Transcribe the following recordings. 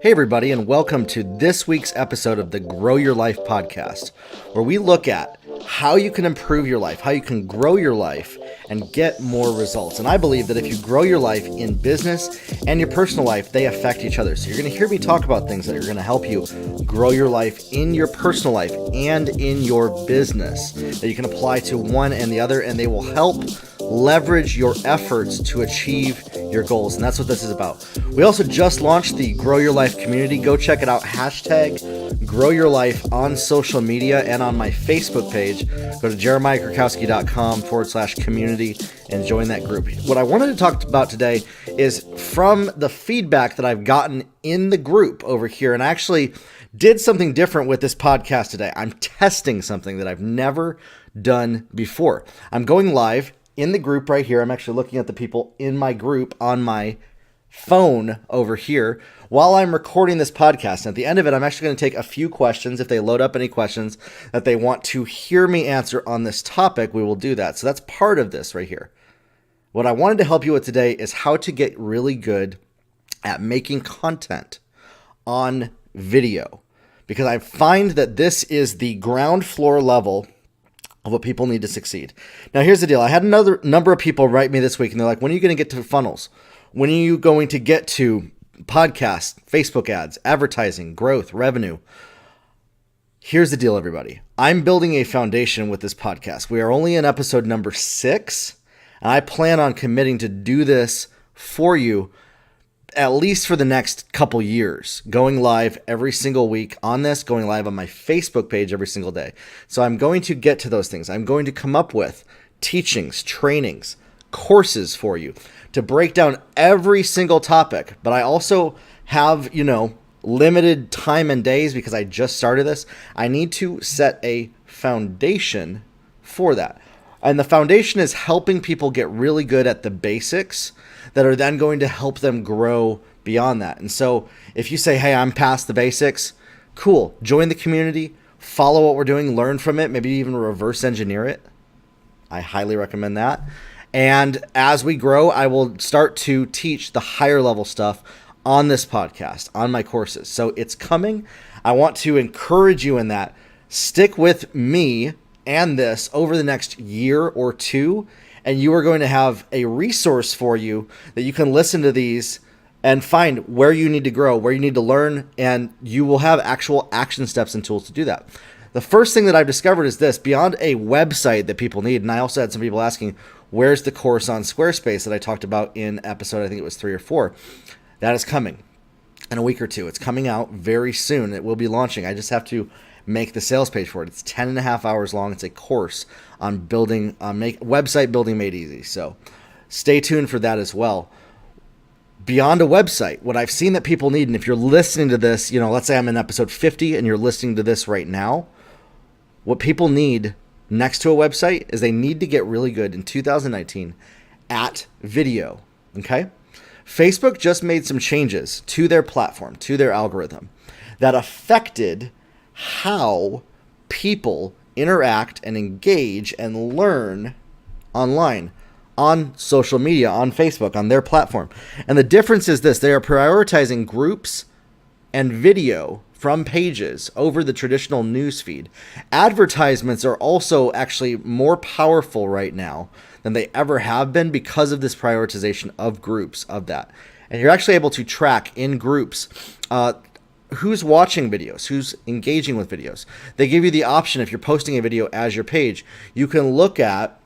Hey everybody, and welcome to this week's episode of the Grow Your Life podcast, where we look at how you can improve your life, how you can grow your life, and get more results. And I believe that if you grow your life in business and your personal life, they affect each other. So you're going to hear me talk about things that are going to help you grow your life in your personal life and in your business that you can apply to one and the other, and they will help leverage your efforts to achieve your goals. And that's what this is about. We also just launched the Grow Your Life community. Go check it out. Hashtag Grow Your Life on social media and on my Facebook page. Go to jeremiahkrakowski.com/community and join that group. What I wanted to talk about today is from the feedback that I've gotten in the group over here. And I actually did something different with this podcast today. I'm testing something that I've never done before. I'm going live in the group right here. I'm actually looking at the people in my group on my phone over here while I'm recording this podcast. And at the end of it, I'm actually going to take a few questions. If they load up any questions that they want to hear me answer on this topic, we will do that. So that's part of this right here. What I wanted to help you with today is how to get really good at making content on video, because I find that this is the ground floor level of what people need to succeed. Now, here's the deal. I had another number of people write me this week, and they're like, when are you going to get to funnels? When are you going to get to podcasts, Facebook ads, advertising, growth, revenue? Here's the deal, everybody. I'm building a foundation with this podcast. We are only in episode number 6, and I plan on committing to do this for you at least for the next couple years, going live every single week on this, going live on my Facebook page every single day. So I'm going to get to those things. I'm going to come up with teachings, trainings, courses for you to break down every single topic. But I also have, limited time and days because I just started this. I need to set a foundation for that. And the foundation is helping people get really good at the basics that are then going to help them grow beyond that. And so if you say, hey, I'm past the basics, cool. Join the community, follow what we're doing, learn from it, maybe even reverse engineer it. I highly recommend that. And as we grow, I will start to teach the higher level stuff on this podcast, on my courses. So it's coming. I want to encourage you in that. Stick with me and this over the next year or two, and you are going to have a resource for you that you can listen to these and find where you need to grow, where you need to learn, and you will have actual action steps and tools to do that. The first thing that I've discovered is this: beyond a website that people need, and I also had some people asking, where's the course on Squarespace that I talked about in episode, I think it was 3 or 4, that is coming in a week or two. It's coming out very soon. It will be launching. I just have to make the sales page for it. It's 10.5 hours long. It's a course on building, website building made easy. So stay tuned for that as well. Beyond a website, what I've seen that people need, and if you're listening to this, let's say I'm in episode 50 and you're listening to this right now, what people need next to a website is they need to get really good in 2019 at video. Okay? Facebook just made some changes to their platform, to their algorithm that affected how people interact and engage and learn online, on social media, on Facebook, on their platform. And the difference is this: they are prioritizing groups and video from pages over the traditional news feed. Advertisements are also actually more powerful right now than they ever have been because of this prioritization of groups of that. And you're actually able to track in groups who's watching videos, who's engaging with videos. They give you the option, if you're posting a video as your page, you can look at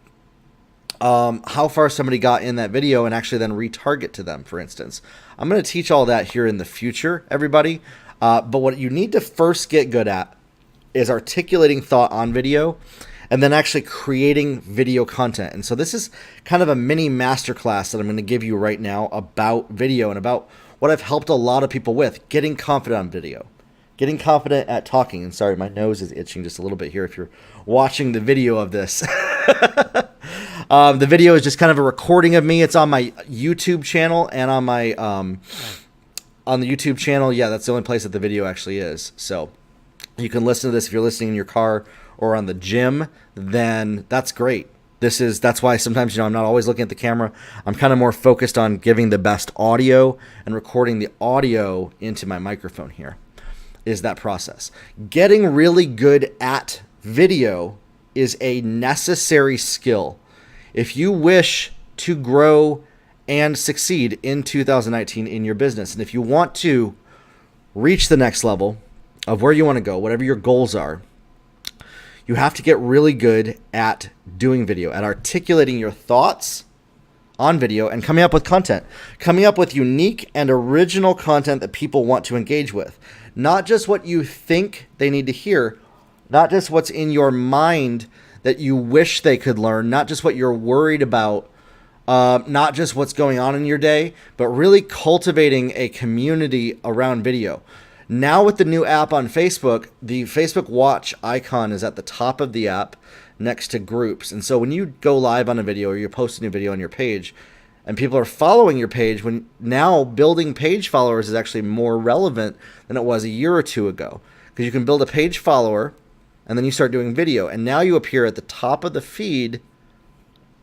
how far somebody got in that video and actually then retarget to them, for instance. I'm going to teach all that here in the future, everybody. But what you need to first get good at is articulating thought on video and then actually creating video content. And so this is kind of a mini masterclass that I'm going to give you right now about video and about what I've helped a lot of people with: getting confident on video, getting confident at talking. And sorry, my nose is itching just a little bit here if you're watching the video of this. The video is just kind of a recording of me. It's on my YouTube channel and on my on the YouTube channel. Yeah, that's the only place that the video actually is. So you can listen to this if you're listening in your car or on the gym, then that's great. That's why sometimes, I'm not always looking at the camera. I'm kind of more focused on giving the best audio and recording the audio into my microphone here, is that process. Getting really good at video is a necessary skill. If you wish to grow and succeed in 2019 in your business, and if you want to reach the next level of where you want to go, whatever your goals are, you have to get really good at doing video, at articulating your thoughts on video and coming up with content, coming up with unique and original content that people want to engage with. Not just what you think they need to hear, not just what's in your mind that you wish they could learn, not just what you're worried about, not just what's going on in your day, but really cultivating a community around video. Now with the new app on Facebook, the Facebook Watch icon is at the top of the app next to groups. And so when you go live on a video or you post a new video on your page and people are following your page, when now building page followers is actually more relevant than it was a year or two ago. Because you can build a page follower and then you start doing video. And now you appear at the top of the feed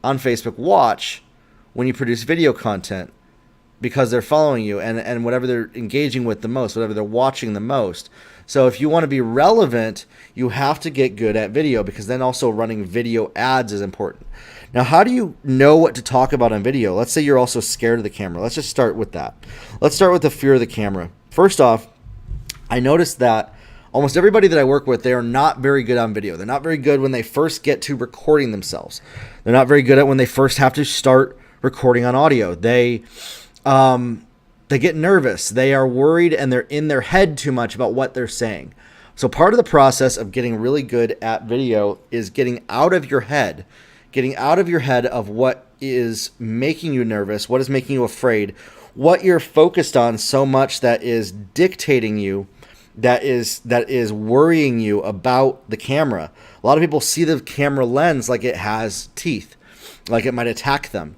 on Facebook Watch when you produce video content, because they're following you and whatever they're engaging with the most, whatever they're watching the most. So if you want to be relevant, you have to get good at video, because then also running video ads is important. Now, how do you know what to talk about on video? Let's say you're also scared of the camera. Let's just start with that. Let's start with the fear of the camera. First off, I noticed that almost everybody that I work with, they are not very good on video. They're not very good when they first get to recording themselves. They're not very good at when they first have to start recording on audio. They get nervous. They are worried and they're in their head too much about what they're saying. So part of the process of getting really good at video is getting out of your head of what is making you nervous, what is making you afraid, what you're focused on so much that is dictating you, that is worrying you about the camera. A lot of people see the camera lens like it has teeth, like it might attack them.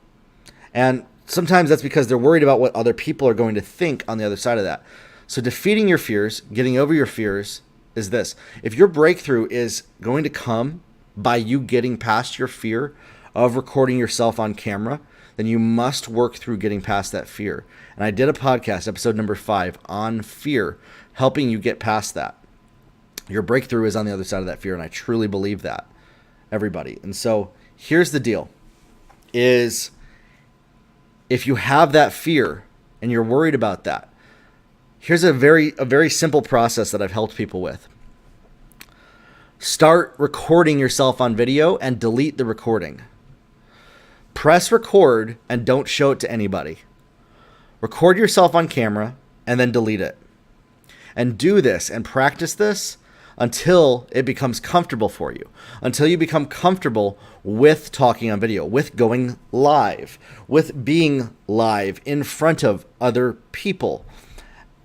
And sometimes that's because they're worried about what other people are going to think on the other side of that. So defeating your fears, getting over your fears, is this. If your breakthrough is going to come by you getting past your fear of recording yourself on camera, then you must work through getting past that fear. And I did a podcast, episode number 5, on fear, helping you get past that. Your breakthrough is on the other side of that fear, and I truly believe that, everybody. And so here's the deal, is if you have that fear and you're worried about that, here's a very simple process that I've helped people with. Start recording yourself on video and delete the recording. Press record and don't show it to anybody. Record yourself on camera and then delete it. And do this and practice this until it becomes comfortable for you, until you become comfortable with talking on video, with going live, with being live in front of other people.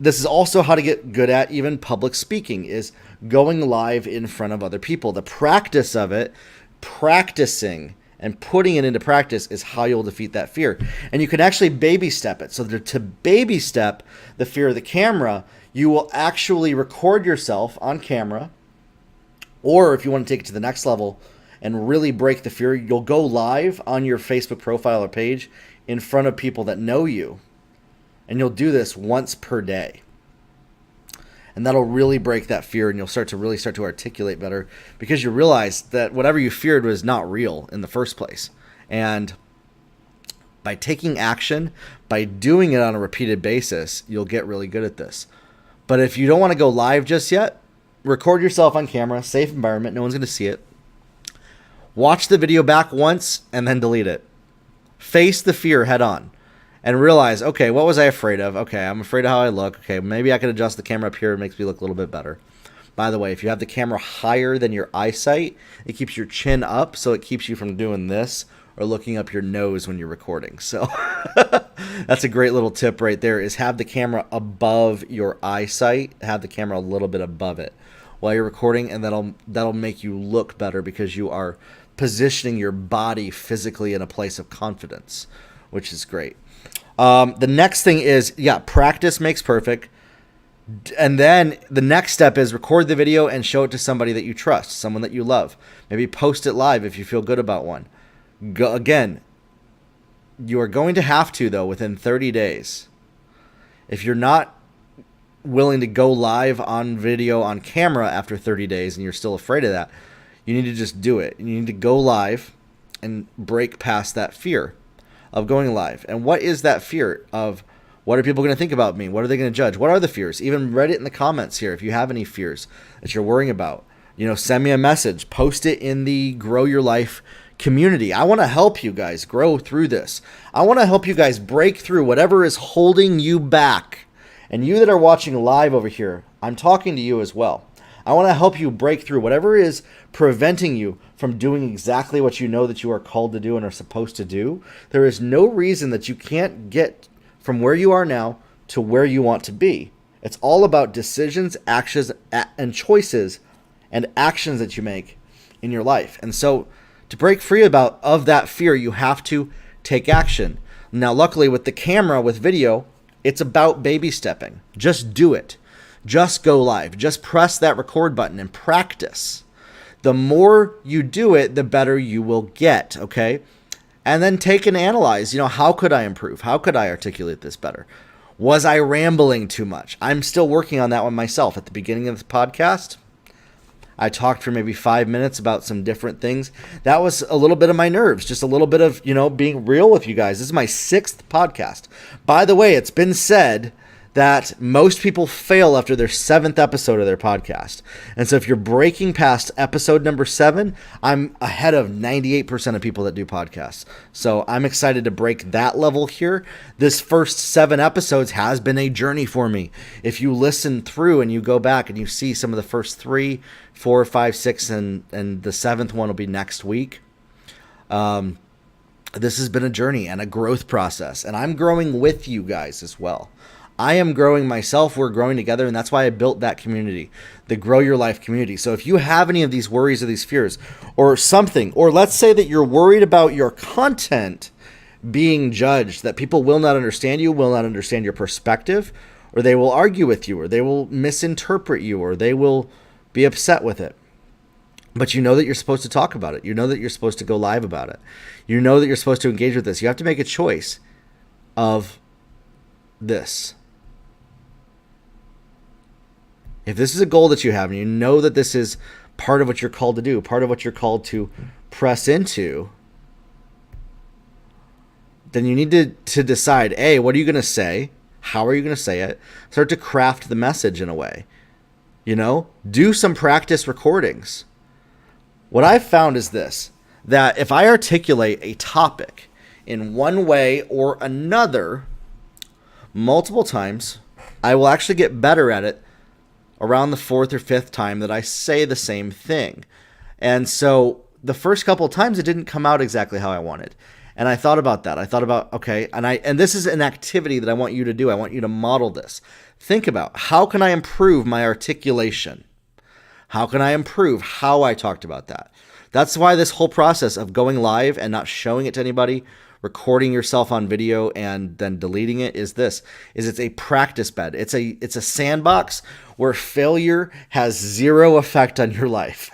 This is also how to get good at even public speaking, is going live in front of other people. The practice of it, practicing and putting it into practice, is how you'll defeat that fear. And you can actually baby step it. So to baby step the fear of the camera, you will actually record yourself on camera, or if you want to take it to the next level and really break the fear, you'll go live on your Facebook profile or page in front of people that know you. And you'll do this once per day. And that'll really break that fear, and you'll start to articulate better, because you realize that whatever you feared was not real in the first place. And by taking action, by doing it on a repeated basis, you'll get really good at this. But if you don't want to go live just yet, record yourself on camera, safe environment, no one's going to see it. Watch the video back once and then delete it. Face the fear head on and realize, okay, what was I afraid of? Okay, I'm afraid of how I look. Okay, maybe I could adjust the camera up here. It makes me look a little bit better. By the way, if you have the camera higher than your eyesight, it keeps your chin up, so it keeps you from doing this or looking up your nose when you're recording. So that's a great little tip right there, is have the camera above your eyesight. Have the camera a little bit above it while you're recording, and that'll make you look better, because you are positioning your body physically in a place of confidence, which is great. The next thing is, practice makes perfect. And then the next step is record the video and show it to somebody that you trust, someone that you love. Maybe post it live if you feel good about one. Again, you are going to have to, though, within 30 days. If you're not willing to go live on video on camera after 30 days and you're still afraid of that, you need to just do it. You need to go live and break past that fear of going live. And what is that fear of what are people going to think about me? What are they going to judge? What are the fears? Even write it in the comments here if you have any fears that you're worrying about. Send me a message. Post it in the Grow Your Life community. I want to help you guys grow through this. I want to help you guys break through whatever is holding you back. And you that are watching live over here, I'm talking to you as well. I want to help you break through whatever is preventing you from doing exactly what you know that you are called to do and are supposed to do. There is no reason that you can't get from where you are now to where you want to be. It's all about decisions, actions, and choices and actions that you make in your life. And so to break free of that fear, you have to take action. Now, luckily with the camera, with video, it's about baby stepping. Just do it. Just go live. Just press that record button and practice. The more you do it, the better you will get, okay? And then take and analyze, how could I improve? How could I articulate this better? Was I rambling too much? I'm still working on that one myself. At the beginning of this podcast, I talked for maybe 5 minutes about some different things. That was a little bit of my nerves, just a little bit of, being real with you guys. This is my 6th podcast. By the way, it's been said that most people fail after their 7th episode of their podcast. And so if you're breaking past episode number 7, I'm ahead of 98% of people that do podcasts. So I'm excited to break that level here. This first 7 episodes has been a journey for me. If you listen through and you go back and you see some of the first 3, 4, 5, 6, and the 7th one will be next week. This has been a journey and a growth process, and I'm growing with you guys as well. I am growing myself. We're growing together, and that's why I built that community, the Grow Your Life community. So if you have any of these worries or these fears or something, or let's say that you're worried about your content being judged, that people will not understand you, will not understand your perspective, or they will argue with you, or they will misinterpret you, or they will be upset with it. But you know that you're supposed to talk about it. You know that you're supposed to go live about it. You know that you're supposed to engage with this. You have to make a choice of this. If this is a goal that you have and you know that this is part of what you're called to do, part of what you're called to press into, then you need to decide, A, what are you going to say? How are you going to say it? Start to craft the message in a way. Do some practice recordings. What I've found is this, that if I articulate a topic in one way or another multiple times, I will actually get better at it around the 4th or 5th time that I say the same thing. And so the first couple of times it didn't come out exactly how I wanted. And I thought about that. I thought about, okay, and this is an activity that I want you to do. I want you to model this. Think about, how can I improve my articulation? How can I improve how I talked about that? That's why this whole process of going live and not showing it to anybody, recording yourself on video and then deleting it is it's a practice bed. It's a sandbox where failure has zero effect on your life.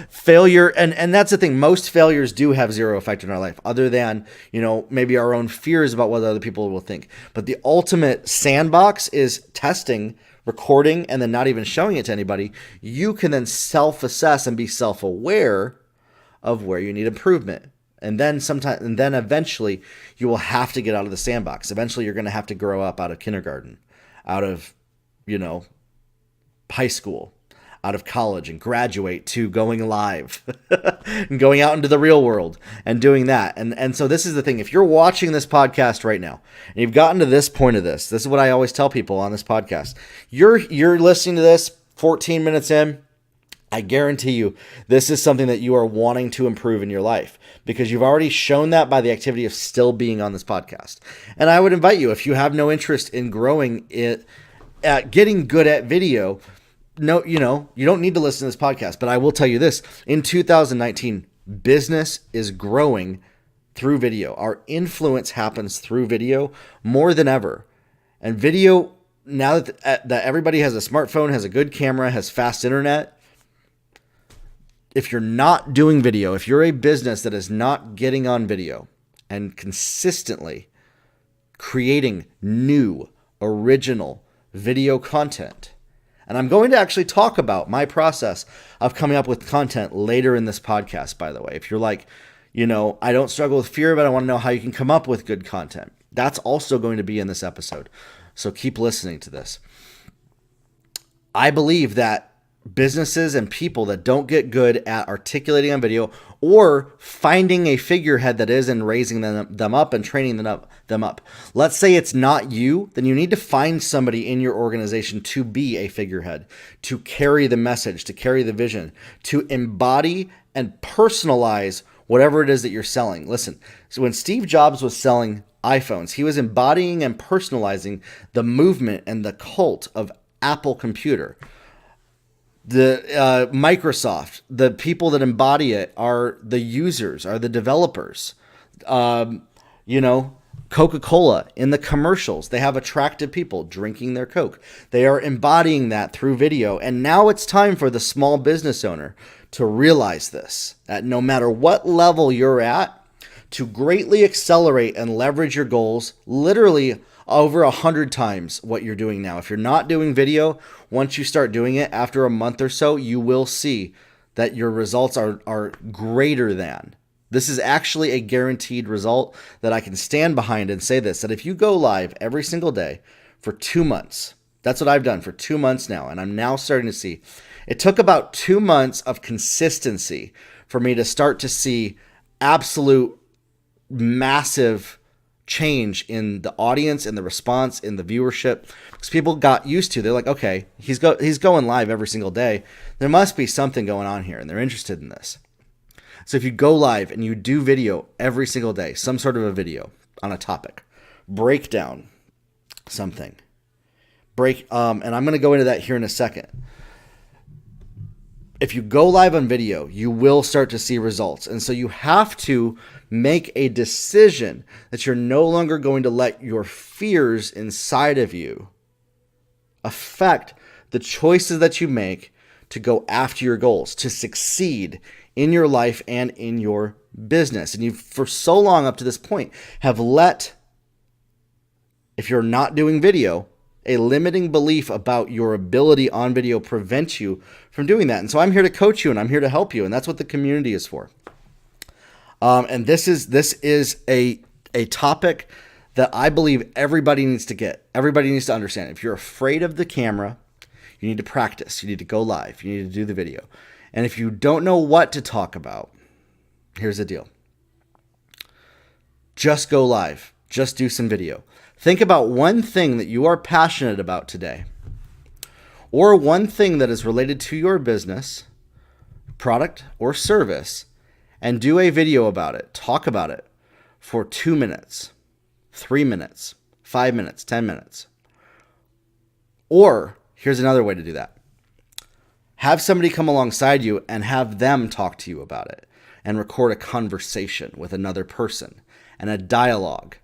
Failure, and that's the thing, most failures do have zero effect in our life, other than, maybe our own fears about what other people will think. But the ultimate sandbox is testing, recording, and then not even showing it to anybody. You can then self-assess and be self-aware of where you need improvement. And then eventually you will have to get out of the sandbox. Eventually you're going to have to grow up out of kindergarten, out of, high school, out of college, and graduate to going live and going out into the real world and doing that. And so this is the thing. If you're watching this podcast right now and you've gotten to this point of this is what I always tell people on this podcast. You're listening to this 14 minutes in. I guarantee you this is something that you are wanting to improve in your life, because you've already shown that by the activity of still being on this podcast. And I would invite you, if you have no interest in growing it, at getting good at video, no, you don't need to listen to this podcast, but I will tell you this. In 2019, business is growing through video. Our influence happens through video more than ever. And video, now that everybody has a smartphone, has a good camera, has fast internet, if you're not doing video, if you're a business that is not getting on video and consistently creating new, original video content, and I'm going to actually talk about my process of coming up with content later in this podcast, by the way. If you're like, I don't struggle with fear, but I want to know how you can come up with good content, that's also going to be in this episode. So keep listening to this. I believe that businesses and people that don't get good at articulating on video or finding a figurehead that is and raising them up and training them up. Let's say it's not you, then you need to find somebody in your organization to be a figurehead, to carry the message, to carry the vision, to embody and personalize whatever it is that you're selling. Listen, so when Steve Jobs was selling iPhones, he was embodying and personalizing the movement and the cult of Apple computer. The Microsoft, the people that embody it are the users, are the developers. Coca-Cola in the commercials, they have attractive people drinking their Coke. They are embodying that through video. And now it's time for the small business owner to realize this, that no matter what level you're at, to greatly accelerate and leverage your goals, literally over 100 times what you're doing now. If you're not doing video, once you start doing it, after a month or so, you will see that your results are greater than. This is actually a guaranteed result that I can stand behind and say this, that if you go live every single day for 2 months, that's what I've done for 2 months now, and I'm now starting to see. It took about 2 months of consistency for me to start to see absolute massive change in the audience, in the response, in the viewership, because people got used to. They're like, okay, he's going live every single day. There must be something going on here, and they're interested in this. So if you go live and you do video every single day, some sort of a video on a topic, break down something, and I'm going to go into that here in a second. If you go live on video, you will start to see results. And so you have to make a decision that you're no longer going to let your fears inside of you affect the choices that you make to go after your goals, to succeed in your life and in your business. And you, for so long up to this point, have let, if you're not doing video, a limiting belief about your ability on video prevent you from doing that. And so I'm here to coach you and I'm here to help you. And that's what the community is for. And this is a topic that I believe everybody needs to get. Everybody needs to understand. If you're afraid of the camera, you need to practice. You need to go live. You need to do the video. And if you don't know what to talk about, here's the deal. Just go live. Just do some video. Think about one thing that you are passionate about today, or one thing that is related to your business, product, or service, and do a video about it. Talk about it for 2 minutes, 3 minutes, 5 minutes, 10 minutes. Or here's another way to do that. Have somebody come alongside you and have them talk to you about it and record a conversation with another person and a dialogue,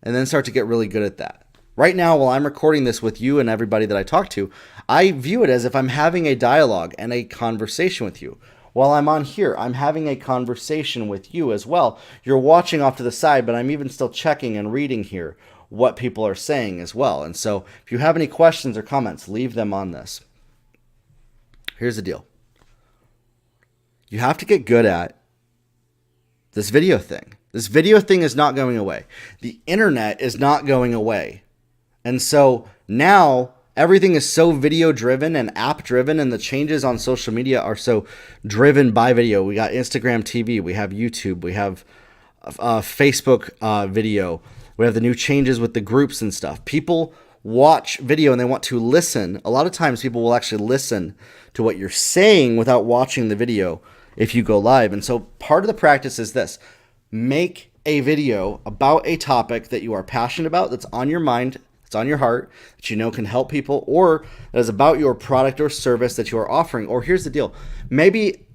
and then start to get really good at that. Right now, while I'm recording this with you and everybody that I talk to, I view it as if I'm having a dialogue and a conversation with you. While I'm on here, I'm having a conversation with you as well. You're watching off to the side, but I'm even still checking and reading here what people are saying as well. And so if you have any questions or comments, leave them on this. Here's the deal. You have to get good at this video thing. This video thing is not going away. The internet is not going away. And so now everything is so video driven and app driven, and the changes on social media are so driven by video. We got Instagram TV, we have YouTube, we have Facebook video. We have the new changes with the groups and stuff. People watch video and they want to listen. A lot of times people will actually listen to what you're saying without watching the video if you go live. And so part of the practice is this. Make a video about a topic that you are passionate about, that's on your mind, that's on your heart, that you know can help people, or that is about your product or service that you are offering. Or here's the deal. Maybe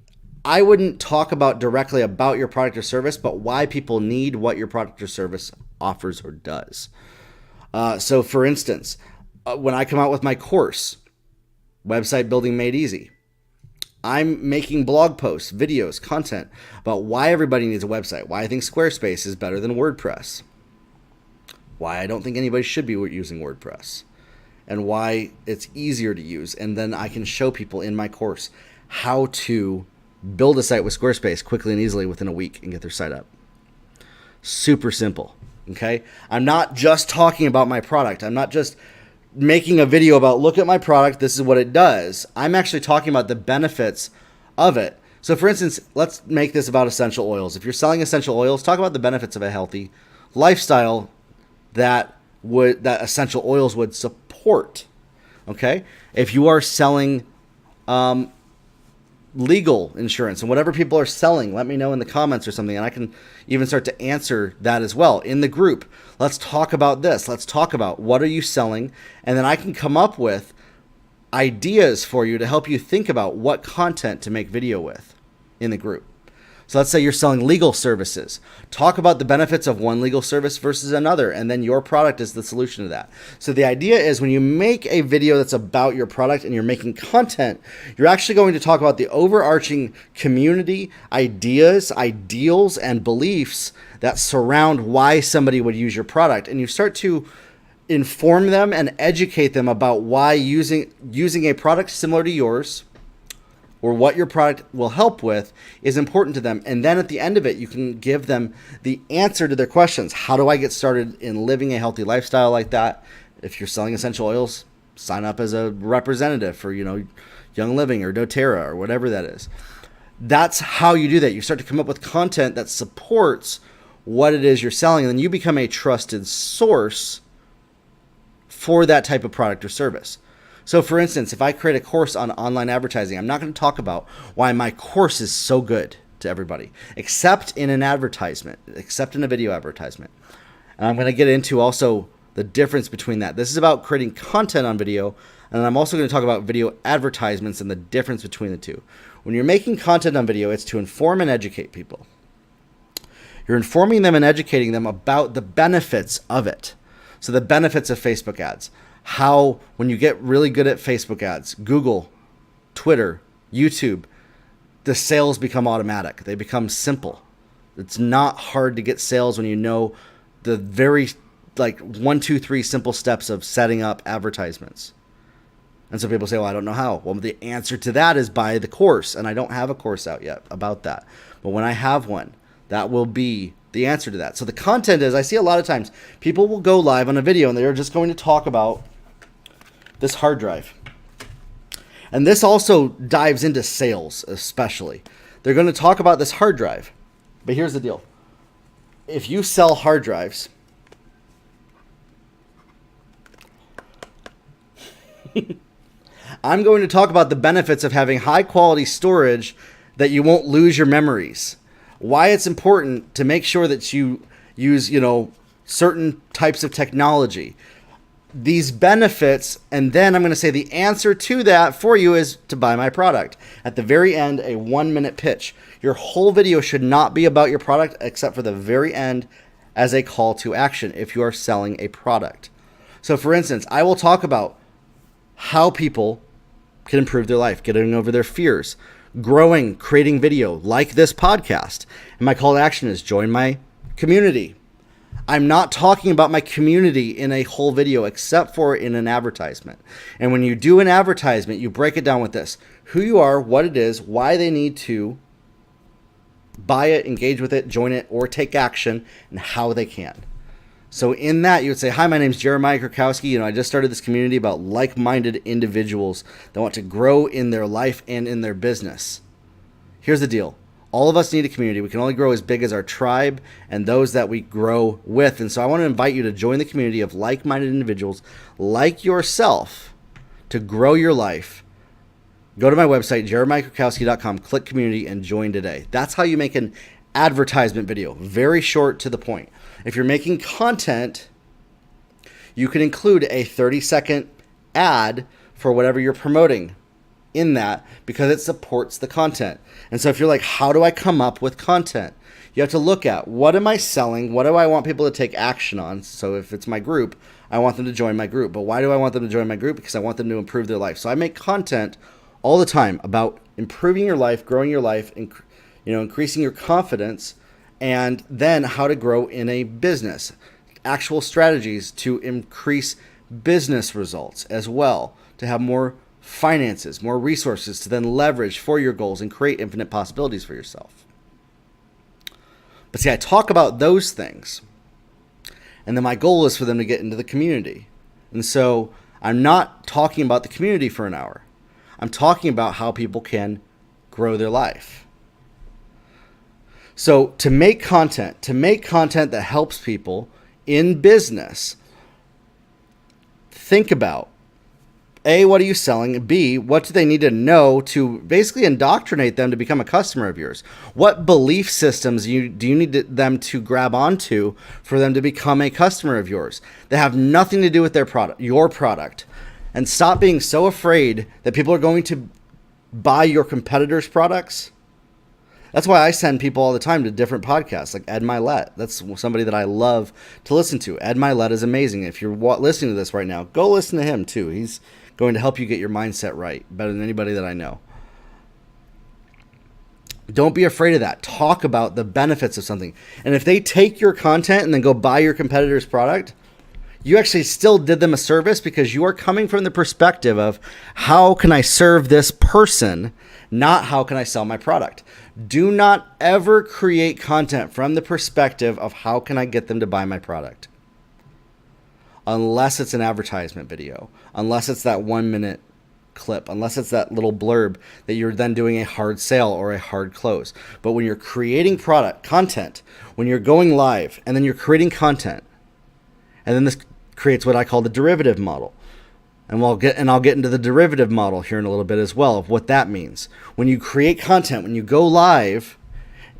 I wouldn't talk about directly about your product or service, but why people need what your product or service offers or does. So for instance, when I come out with my course, Website Building Made Easy, I'm making blog posts, videos, content about why everybody needs a website, why I think Squarespace is better than WordPress, why I don't think anybody should be using WordPress, and why it's easier to use. And then I can show people in my course how to build a site with Squarespace quickly and easily within a week and get their site up. Super simple, okay? I'm not just talking about my product. I'm not just making a video about, look at my product, this is what it does. I'm actually talking about the benefits of it. So for instance, let's make this about essential oils. If you're selling essential oils, talk about the benefits of a healthy lifestyle that essential oils would support. Okay? If you are selling legal insurance and whatever people are selling, let me know in the comments or something, and I can even start to answer that as well in the group. Let's talk about this. Let's talk about what are you selling, and then I can come up with ideas for you to help you think about what content to make video with in the group. So let's say you're selling legal services. Talk about the benefits of one legal service versus another, and then your product is the solution to that. So the idea is when you make a video that's about your product and you're making content, you're actually going to talk about the overarching community, ideas, ideals, and beliefs that surround why somebody would use your product. And you start to inform them and educate them about why using a product similar to yours or what your product will help with is important to them. And then at the end of it, you can give them the answer to their questions. How do I get started in living a healthy lifestyle like that? If you're selling essential oils, sign up as a representative for, Young Living or doTERRA or whatever that is. That's how you do that. You start to come up with content that supports what it is you're selling, and then you become a trusted source for that type of product or service. So for instance, if I create a course on online advertising, I'm not going to talk about why my course is so good to everybody, except in an advertisement, except in a video advertisement. And I'm going to get into also the difference between that. This is about creating content on video, and I'm also going to talk about video advertisements and the difference between the two. When you're making content on video, it's to inform and educate people. You're informing them and educating them about the benefits of it. So the benefits of Facebook ads. How, when you get really good at Facebook ads, Google, Twitter, YouTube, the sales become automatic. They become simple. It's not hard to get sales when you know the very 1, 2, 3 simple steps of setting up advertisements. And so people say, well, I don't know how. Well, the answer to that is buy the course. And I don't have a course out yet about that. But when I have one, that will be the answer to that. So the content is, I see a lot of times people will go live on a video and they're just going to talk about this hard drive. And this also dives into sales, especially. They're going to talk about this hard drive. But here's the deal. If you sell hard drives, I'm going to talk about the benefits of having high quality storage that you won't lose your memories. Why it's important to make sure that you use, certain types of technology. These benefits, and then I'm going to say the answer to that for you is to buy my product. At the very end, a 1-minute pitch. Your whole video should not be about your product except for the very end as a call to action if you are selling a product. So for instance, I will talk about how people can improve their life, getting over their fears, growing, creating video like this podcast. And my call to action is join my community. I'm not talking about my community in a whole video except for in an advertisement. And when you do an advertisement, you break it down with this: who you are, what it is, why they need to buy it, engage with it, join it, or take action, and how they can. So in that, you would say, hi, my name is Jeremiah Krakowski. I just started this community about like-minded individuals that want to grow in their life and in their business. Here's the deal. All of us need a community. We can only grow as big as our tribe and those that we grow with. And so I want to invite you to join the community of like-minded individuals like yourself to grow your life. Go to my website, jeremiahkrakowski.com, click community, and join today. That's how you make an advertisement video. Very short to the point. If you're making content, you can include a 30-second ad for whatever you're promoting in that because it supports the content. And so if you're like, how do I come up with content? You have to look at, what am I selling? What do I want people to take action on? So if it's my group, I want them to join my group. But why do I want them to join my group? Because I want them to improve their life. So I make content all the time about improving your life, growing your life, increasing your confidence, and then how to grow in a business. Actual strategies to increase business results as well, to have more finances, more resources to then leverage for your goals and create infinite possibilities for yourself. But see, I talk about those things, and then my goal is for them to get into the community. And so I'm not talking about the community for an hour. I'm talking about how people can grow their life. So to make content that helps people in business, think about A, what are you selling? B, what do they need to know to basically indoctrinate them to become a customer of yours? What belief systems do you need them to grab onto for them to become a customer of yours that have nothing to do with their product, your product? And stop being so afraid that people are going to buy your competitors' products. That's why I send people all the time to different podcasts, like Ed Milet. That's somebody that I love to listen to. Ed Milet is amazing. If you're listening to this right now, go listen to him too. He's going to help you get your mindset right better than anybody that I know. Don't be afraid of that. Talk about the benefits of something. And if they take your content and then go buy your competitor's product, you actually still did them a service because you are coming from the perspective of how can I serve this person, not how can I sell my product. Do not ever create content from the perspective of how can I get them to buy my product. Unless it's an advertisement video, unless it's that 1 minute clip, unless it's that little blurb that you're then doing a hard sale or a hard close. But when you're creating content, when you're going live and then you're creating content, and then this creates what I call the derivative model. And I'll get into the derivative model here in a little bit as well of what that means. When you create content, when you go live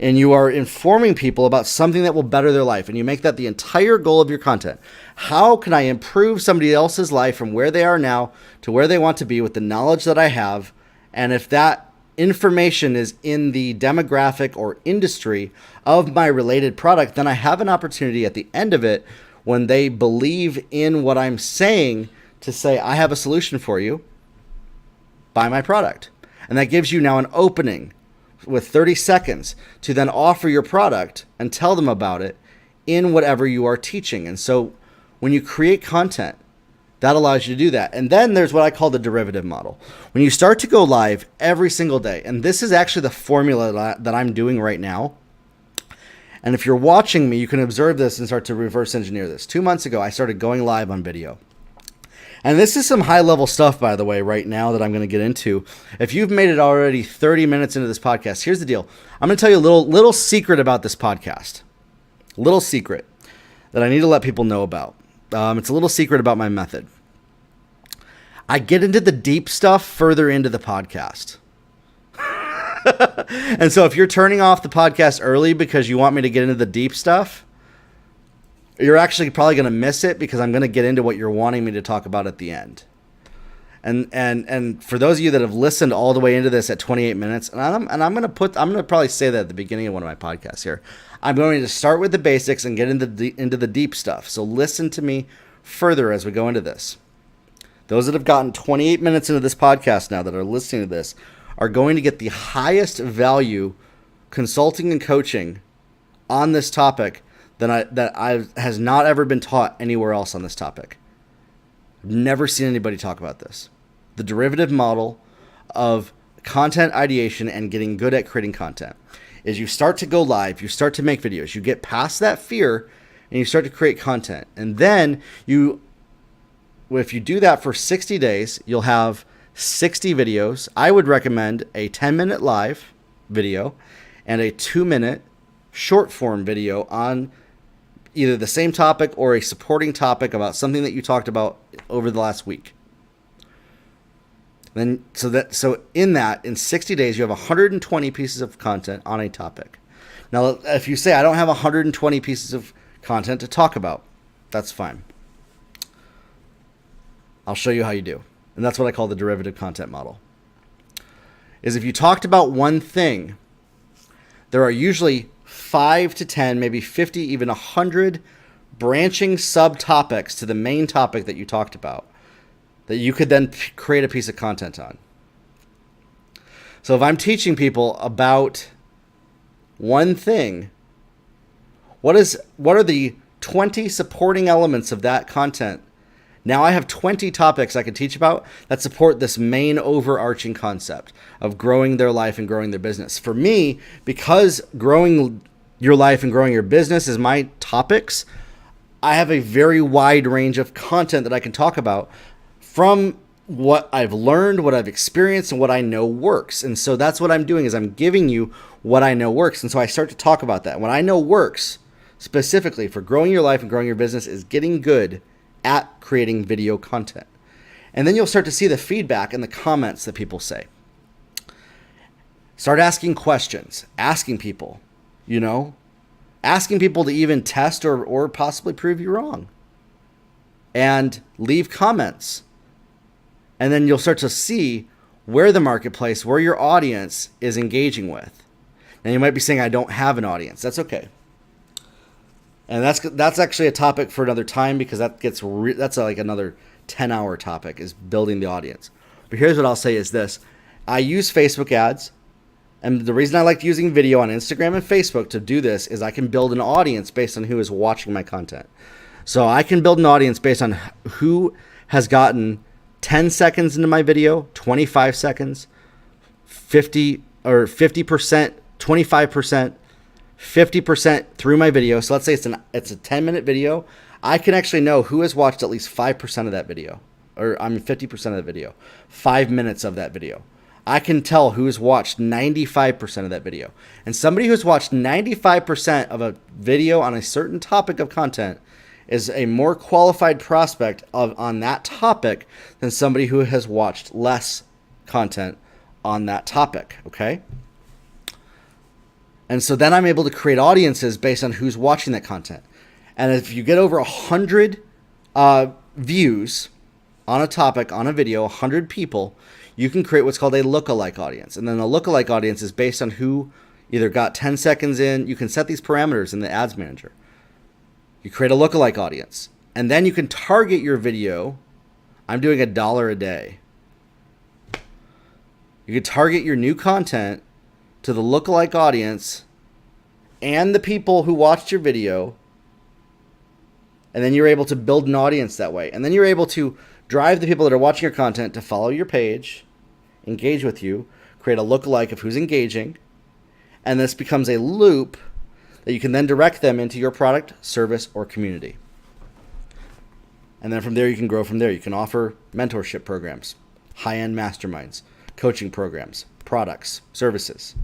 and you are informing people about something that will better their life, and you make that the entire goal of your content. How can I improve somebody else's life from where they are now to where they want to be with the knowledge that I have? And if that information is in the demographic or industry of my related product, then I have an opportunity at the end of it when they believe in what I'm saying to say, I have a solution for you, buy my product. And that gives you now an opening with 30 seconds to then offer your product and tell them about it in whatever you are teaching. And so when you create content, that allows you to do that. And then there's what I call the derivative model. When you start to go live every single day, and this is actually the formula that I'm doing right now. And if you're watching me, you can observe this and start to reverse engineer this. 2 months ago, I started going live on video. And this is some high-level stuff, by the way, right now that I'm going to get into. If you've made it already 30 minutes into this podcast, here's the deal. I'm going to tell you a little secret about this podcast. A little secret that I need to let people know about. It's a little secret about my method. I get into the deep stuff further into the podcast. And so if you're turning off the podcast early because you want me to get into the deep stuff, you're actually probably going to miss it because I'm going to get into what you're wanting me to talk about at the end. And for those of you that have listened all the way into this at 28 minutes, and I'm going to probably say that at the beginning of one of my podcasts here. I'm going to start with the basics and get into the deep stuff. So listen to me further as we go into this. Those that have gotten 28 minutes into this podcast now that are listening to this are going to get the highest value consulting and coaching on this topic that has not ever been taught anywhere else on this topic. I've never seen anybody talk about this. The derivative model of content ideation and getting good at creating content is you start to go live, you start to make videos, you get past that fear, and you start to create content. And then if you do that for 60 days, you'll have 60 videos. I would recommend a 10-minute live video and a 2-minute short form video on either the same topic or a supporting topic about something that you talked about over the last week. Then in 60 days, you have 120 pieces of content on a topic. Now, if you say, I don't have 120 pieces of content to talk about, that's fine. I'll show you how you do. And that's what I call the derivative content model. Is if you talked about one thing, there are usually 5 to 10, maybe 50, even 100 branching subtopics to the main topic that you talked about that you could then create a piece of content on. So if I'm teaching people about one thing, what are the 20 supporting elements of that content? Now I have 20 topics I could teach about that support this main overarching concept of growing their life and growing their business. For me, because growing your life and growing your business is my topics, I have a very wide range of content that I can talk about from what I've learned, what I've experienced, and what I know works. And so that's what I'm doing, is I'm giving you what I know works. And so I start to talk about that. What I know works specifically for growing your life and growing your business is getting good at creating video content. And then you'll start to see the feedback and the comments that people say. Start asking questions, asking people to even test or possibly prove you wrong. And leave comments. And then you'll start to see where the marketplace, where your audience is engaging with. Now you might be saying, I don't have an audience. That's okay. And that's actually a topic for another time, because that's like another 10-hour topic, is building the audience. But here's what I'll say is this. I use Facebook ads. And the reason I like using video on Instagram and Facebook to do this is I can build an audience based on who is watching my content. So I can build an audience based on who has gotten 10 seconds into my video, 25 seconds, 50%, 25%, 50% through my video. So let's say it's a 10-minute video. I can actually know who has watched at least 5% of that video, 50% of the video, 5 minutes of that video. I can tell who's watched 95% of that video. And somebody who's watched 95% of a video on a certain topic of content is a more qualified prospect on that topic than somebody who has watched less content on that topic, okay? And so then I'm able to create audiences based on who's watching that content. And if you get over 100 views on a topic, on a video, 100 people, you can create what's called a lookalike audience. And then a lookalike audience is based on who either got 10 seconds in. You can set these parameters in the ads manager. You create a lookalike audience. And then you can target your video. I'm doing $1 a day. You can target your new content to the lookalike audience and the people who watched your video. And then you're able to build an audience that way. And then you're able to drive the people that are watching your content to follow your page, engage with you, create a lookalike of who's engaging. And this becomes a loop that you can then direct them into your product, service, or community. And then from there, you can grow from there. You can offer mentorship programs, high-end masterminds, coaching programs, products, services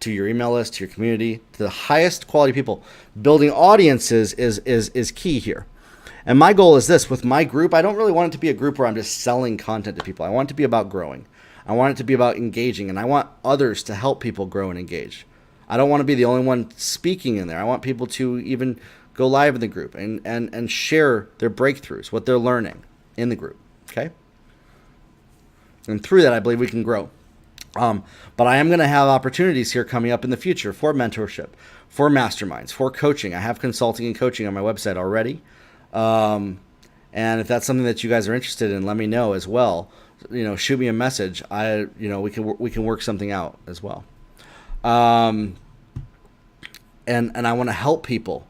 to your email list, to your community, to the highest quality people. Building audiences is key here. And my goal is this. With my group, I don't really want it to be a group where I'm just selling content to people. I want it to be about growing. I want it to be about engaging, and I want others to help people grow and engage. I don't want to be the only one speaking in there. I want people to even go live in the group and share their breakthroughs, what they're learning in the group, okay? And through that, I believe we can grow. But I am going to have opportunities here coming up in the future for mentorship, for masterminds, for coaching. I have consulting and coaching on my website already. And if that's something that you guys are interested in, let me know as well. Shoot me a message. We can work something out as well. And I want to help people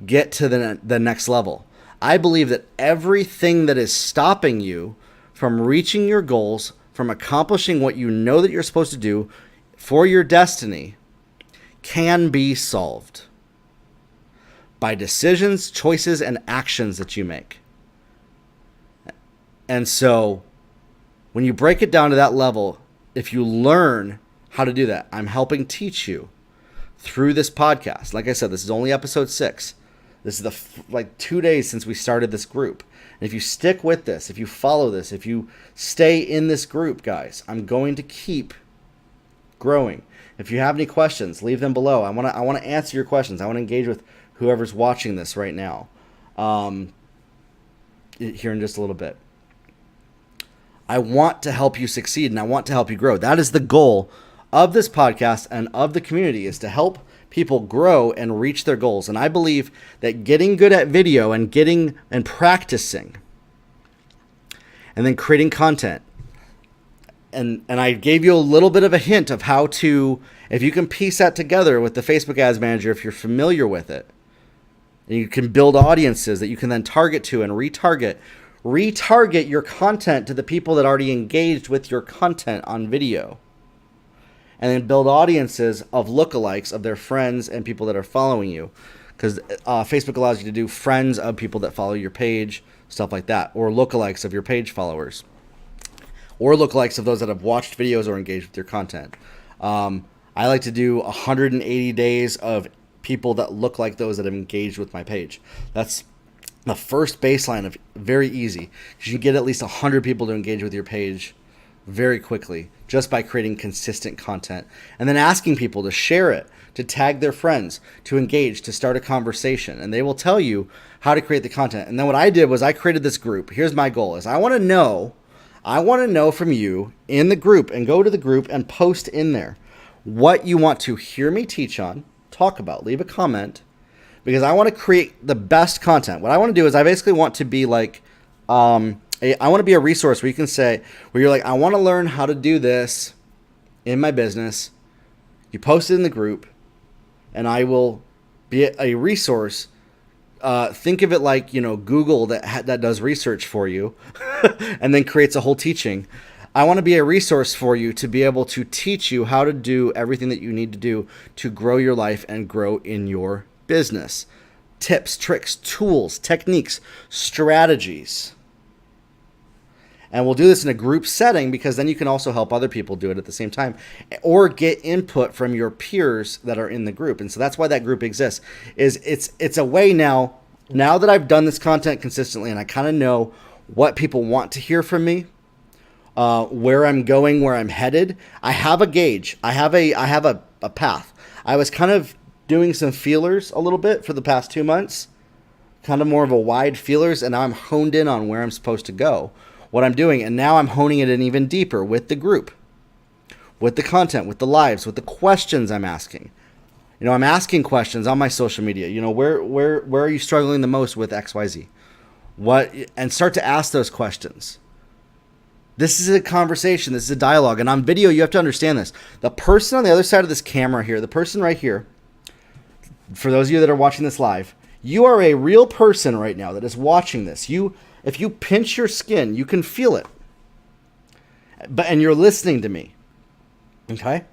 get to the next level. I believe that everything that is stopping you from reaching your goals, from accomplishing what you know that you're supposed to do for your destiny, can be solved by decisions, choices, and actions that you make. And so when you break it down to that level, if you learn how to do that, I'm helping teach you through this podcast. Like I said, this is only episode 6. This is 2 days since we started this group. And if you stick with this, if you follow this, if you stay in this group, guys, I'm going to keep growing. If you have any questions, leave them below. I want to answer your questions. I want to engage with whoever's watching this right now. Here in just a little bit. I want to help you succeed, and I want to help you grow. That is the goal of this podcast and of the community, is to help people grow and reach their goals. And I believe that getting good at video and getting and practicing and then creating content and I gave you a little bit of a hint of how to, if you can piece that together with the Facebook Ads Manager, if you're familiar with it, and you can build audiences that you can then target to and retarget your content to the people that already engaged with your content on video, and then build audiences of lookalikes of their friends and people that are following you, because Facebook allows you to do friends of people that follow your page, stuff like that, or lookalikes of your page followers, or lookalikes of those that have watched videos or engaged with your content. I like to do 180 days of people that look like those that have engaged with my page. That's the first baseline of very easy. You can get at least 100 people to engage with your page very quickly just by creating consistent content, and then asking people to share it, to tag their friends, to engage, to start a conversation, and they will tell you how to create the content. And then what I did was I created this group. Here's my goal: is I want to know from you in the group, and go to the group and post in there what you want to hear me teach on, talk about, leave a comment, because I want to create the best content. What I want to do is I basically want to be like, I want to be a resource where you can say, where you're like, I want to learn how to do this in my business. You post it in the group, and I will be a resource. Think of it like, Google that does research for you and then creates a whole teaching. I want to be a resource for you to be able to teach you how to do everything that you need to do to grow your life and grow in your business. Tips, tricks, tools, techniques, strategies. And we'll do this in a group setting, because then you can also help other people do it at the same time, or get input from your peers that are in the group. And so that's why that group exists. It's a way now that I've done this content consistently, and I kind of know what people want to hear from me, where I'm going, where I'm headed. I have a gauge. I have a path. I was kind of doing some feelers a little bit for the past 2 months, kind of more of a wide feelers, and now I'm honed in on where I'm supposed to go, what I'm doing, and now I'm honing it in even deeper with the group, with the content, with the lives, with the questions I'm asking. I'm asking questions on my social media. Where are you struggling the most with XYZ? And start to ask those questions. This is a conversation. This is a dialogue. And on video, you have to understand this. The person on the other side of this camera here, the person right here, for those of you that are watching this live, you are a real person right now that is watching this. If you pinch your skin, you can feel it. And you're listening to me. Okay?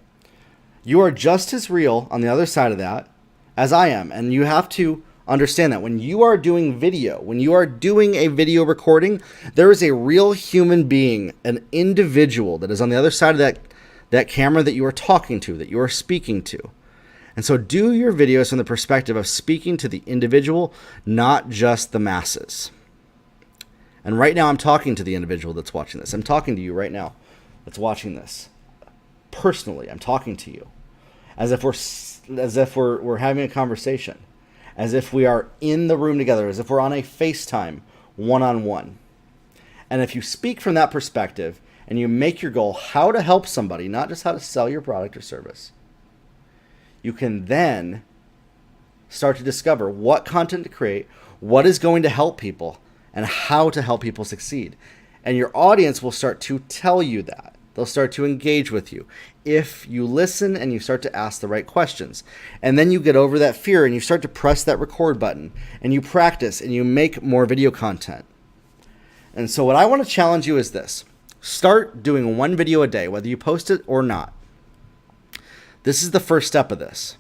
You are just as real on the other side of that as I am. And you have to understand that when you are doing video, when you are doing a video recording, there is a real human being, an individual that is on the other side of that camera that you are talking to, that you are speaking to. And so do your videos from the perspective of speaking to the individual, not just the masses. And right now I'm talking to the individual that's watching this. I'm talking to you right now that's watching this. Personally, I'm talking to you as if we're having a conversation, as if we are in the room together, as if we're on a FaceTime one-on-one. And if you speak from that perspective and you make your goal how to help somebody, not just how to sell your product or service, you can then start to discover what content to create, what is going to help people, and how to help people succeed. And your audience will start to tell you that. They'll start to engage with you if you listen and you start to ask the right questions. And then you get over that fear and you start to press that record button and you practice and you make more video content. And so what I want to challenge you is this. Start doing one video a day, whether you post it or not. This is the first step of this.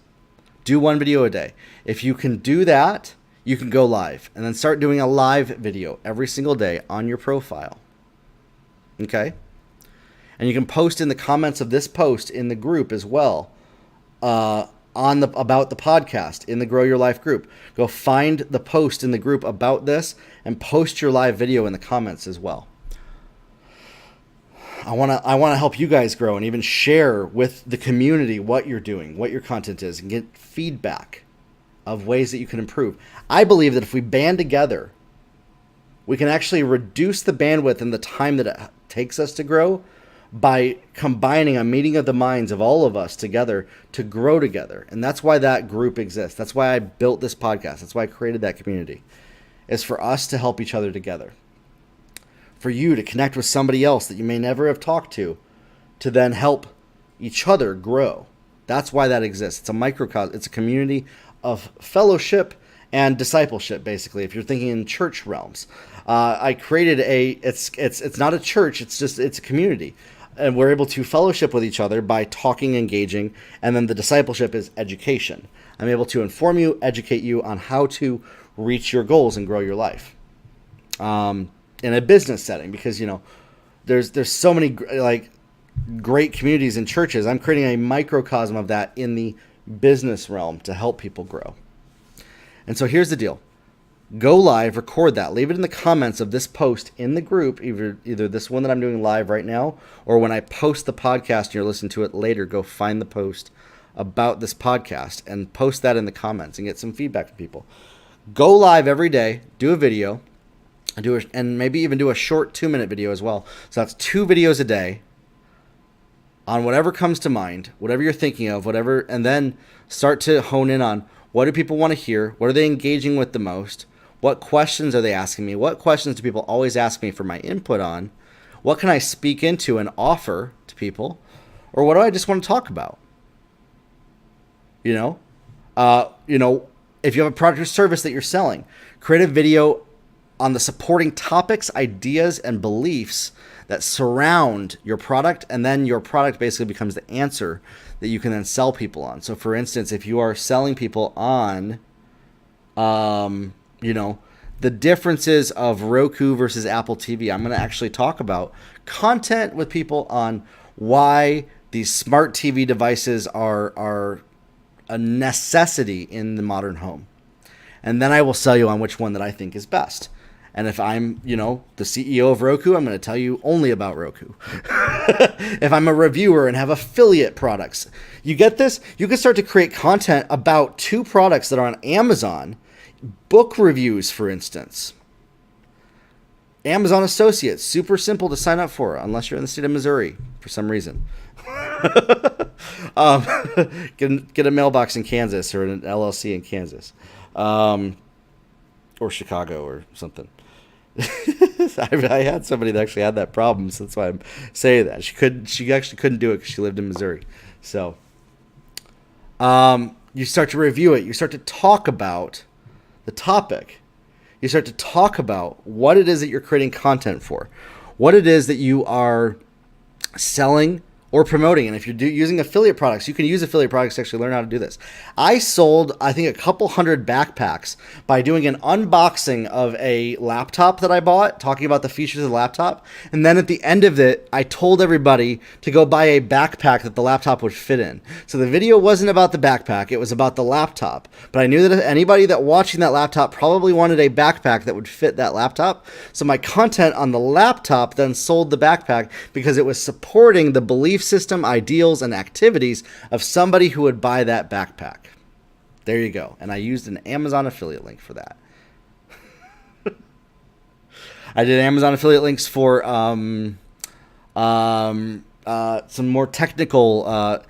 Do one video a day. If you can do that, you can go live and then start doing a live video every single day on your profile. Okay? And you can post in the comments of this post in the group as well, about the podcast in the Grow Your Life group. Go find the post in the group about this and post your live video in the comments as well. I want to help you guys grow and even share with the community what you're doing, what your content is, and get feedback of ways that you can improve. I believe that if we band together, we can actually reduce the bandwidth and the time that it takes us to grow by combining a meeting of the minds of all of us together to grow together. And that's why that group exists. That's why I built this podcast. That's why I created that community. It's for us to help each other together. For you to connect with somebody else that you may never have talked to to then help each other grow. That's why that exists. It's a microcosm. It's a community of fellowship and discipleship, basically, if you're thinking in church realms. I created it's not a church, it's a community. And we're able to fellowship with each other by talking, engaging, and then the discipleship is education. I'm able to inform you, educate you on how to reach your goals and grow your life. In a business setting, because, there's so many, great communities and churches. I'm creating a microcosm of that in the business realm to help people grow. And so here's the deal. Go live, record that, leave it in the comments of this post in the group, either this one that I'm doing live right now, or when I post the podcast and you're listening to it later, go find the post about this podcast and post that in the comments and get some feedback from people. Go live every day, do a video, and maybe even do a short 2-minute video as well. So that's 2 videos a day on whatever comes to mind, whatever you're thinking of, whatever, and then start to hone in on what do people want to hear, what are they engaging with the most, what questions are they asking me, what questions do people always ask me for my input on, what can I speak into and offer to people, or what do I just want to talk about? If you have a product or service that you're selling, create a video on the supporting topics, ideas, and beliefs that surround your product, and then your product basically becomes the answer that you can then sell people on. So for instance, if you are selling people on, the differences of Roku versus Apple TV, I'm going to actually talk about content with people on why these smart TV devices are a necessity in the modern home. And then I will sell you on which one that I think is best. And if I'm, the CEO of Roku, I'm going to tell you only about Roku. If I'm a reviewer and have affiliate products, you get this? You can start to create content about 2 products that are on Amazon, book reviews, for instance. Amazon Associates, super simple to sign up for, unless you're in the state of Missouri for some reason. Get a mailbox in Kansas or an LLC in Kansas, or Chicago or something. I had somebody that actually had that problem, so that's why I'm saying that. She actually couldn't do it because she lived in Missouri. So you start to review it. You start to talk about the topic. You start to talk about what it is that you're creating content for, what it is that you are selling or promoting. And if you're using affiliate products, you can use affiliate products to actually learn how to do this. I sold, I think, a couple hundred backpacks by doing an unboxing of a laptop that I bought, talking about the features of the laptop. And then at the end of it, I told everybody to go buy a backpack that the laptop would fit in. So the video wasn't about the backpack, it was about the laptop. But I knew that anybody that watching that laptop probably wanted a backpack that would fit that laptop. So my content on the laptop then sold the backpack because it was supporting the belief system, ideals, and activities of somebody who would buy that backpack. There you go. And I used an Amazon affiliate link for that. I did Amazon affiliate links for some more technical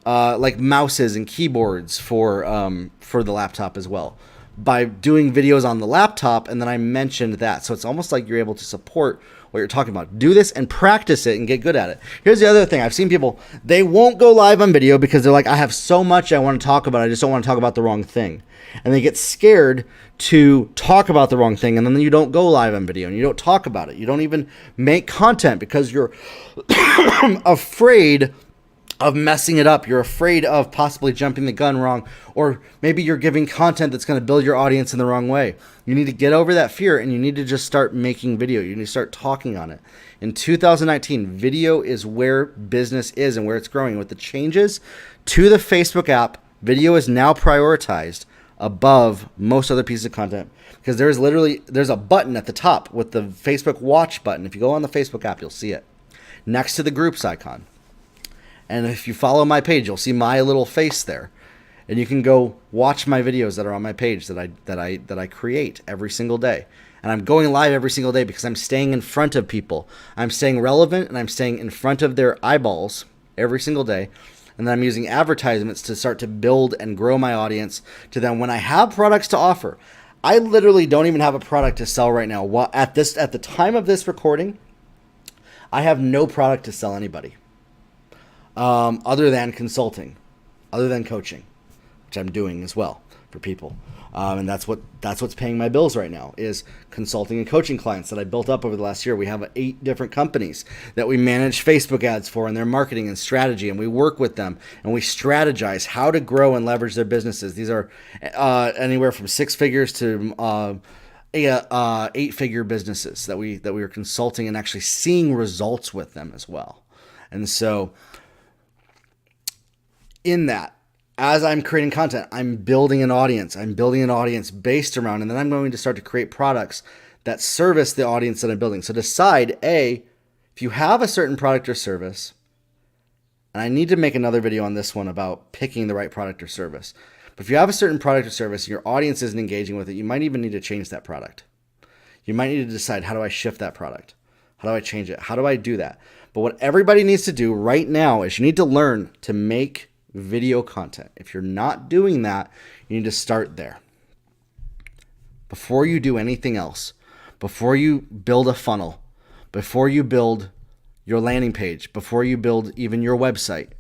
like mouses and keyboards for the laptop as well, by doing videos on the laptop, and then I mentioned that. So it's almost like you're able to support what you're talking about. Do this and practice it and get good at it. Here's the other thing. I've seen people, they won't go live on video because they're like, I have so much I want to talk about, I just don't want to talk about the wrong thing. And they get scared to talk about the wrong thing, and then you don't go live on video and you don't talk about it. You don't even make content because you're afraid of messing it up. You're afraid of possibly jumping the gun wrong, or maybe you're giving content that's going to build your audience in the wrong way. You need to get over that fear, and you need to just start making video. You need to start talking on it. In 2019, video is where business is and where it's growing. With the changes to the Facebook app, video is now prioritized above most other pieces of content, because there's a button at the top with the Facebook Watch button. If you go on the Facebook app, you'll see it next to the groups icon. And if you follow my page, you'll see my little face there. And you can go watch my videos that are on my page that I create every single day. And I'm going live every single day because I'm staying in front of people. I'm staying relevant, and I'm staying in front of their eyeballs every single day. And then I'm using advertisements to start to build and grow my audience, to then when I have products to offer. I literally don't even have a product to sell right now. At the time of this recording, I have no product to sell anybody. other than consulting, other than coaching, which I'm doing as well for people. And that's what's paying my bills right now is consulting and coaching clients that I built up over the last year. We have 8 different companies that we manage Facebook ads for and their marketing and strategy, and we work with them and we strategize how to grow and leverage their businesses. These are anywhere from 6 figures to 8-figure businesses that we are consulting and actually seeing results with them as well. And so in that, as I'm creating content, I'm building an audience. I'm building an audience based around, and then I'm going to start to create products that service the audience that I'm building. So decide, if you have a certain product or service, and I need to make another video on this one about picking the right product or service. But if you have a certain product or service and your audience isn't engaging with it, you might even need to change that product. You might need to decide, how do I shift that product? How do I change it? How do I do that? But what everybody needs to do right now is you need to learn to make video content. If you're not doing that, you need to start there. Before you do anything else, before you build a funnel, before you build your landing page, before you build even your website,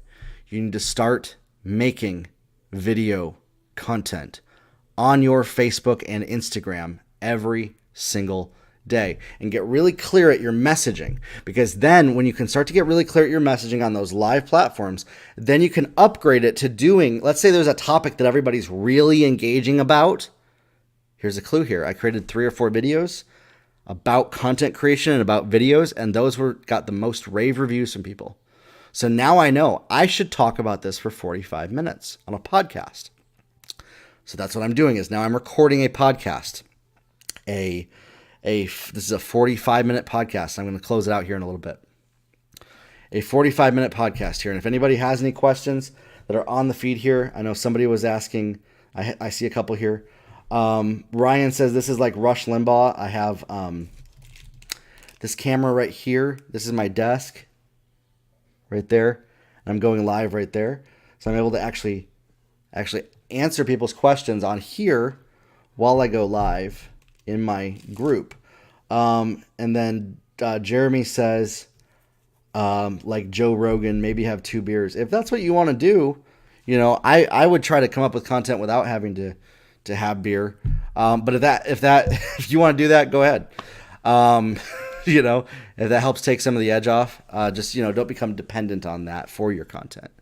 you need to start making video content on your Facebook and Instagram every single day and get really clear at your messaging, because then when you can start to get really clear at your messaging on those live platforms, then you can upgrade it to doing, let's say there's a topic that everybody's really engaging about. Here's a clue here. I created 3 or 4 videos about content creation and about videos, and those got the most rave reviews from people. So now I know I should talk about this for 45 minutes on a podcast. So that's what I'm doing is now I'm recording a podcast. This is a 45-minute podcast. I'm going to close it out here in a little bit. A 45-minute podcast here. And if anybody has any questions that are on the feed here, I know somebody was asking. I see a couple here. Ryan says, this is like Rush Limbaugh. I have this camera right here. This is my desk right there. And I'm going live right there. So I'm able to actually answer people's questions on here while I go live in my group. And then Jeremy says, like Joe Rogan, maybe have 2 beers. If that's what you want to do, I would try to come up with content without having to have beer. But if you want to do that, go ahead. If that helps take some of the edge off, just don't become dependent on that for your content.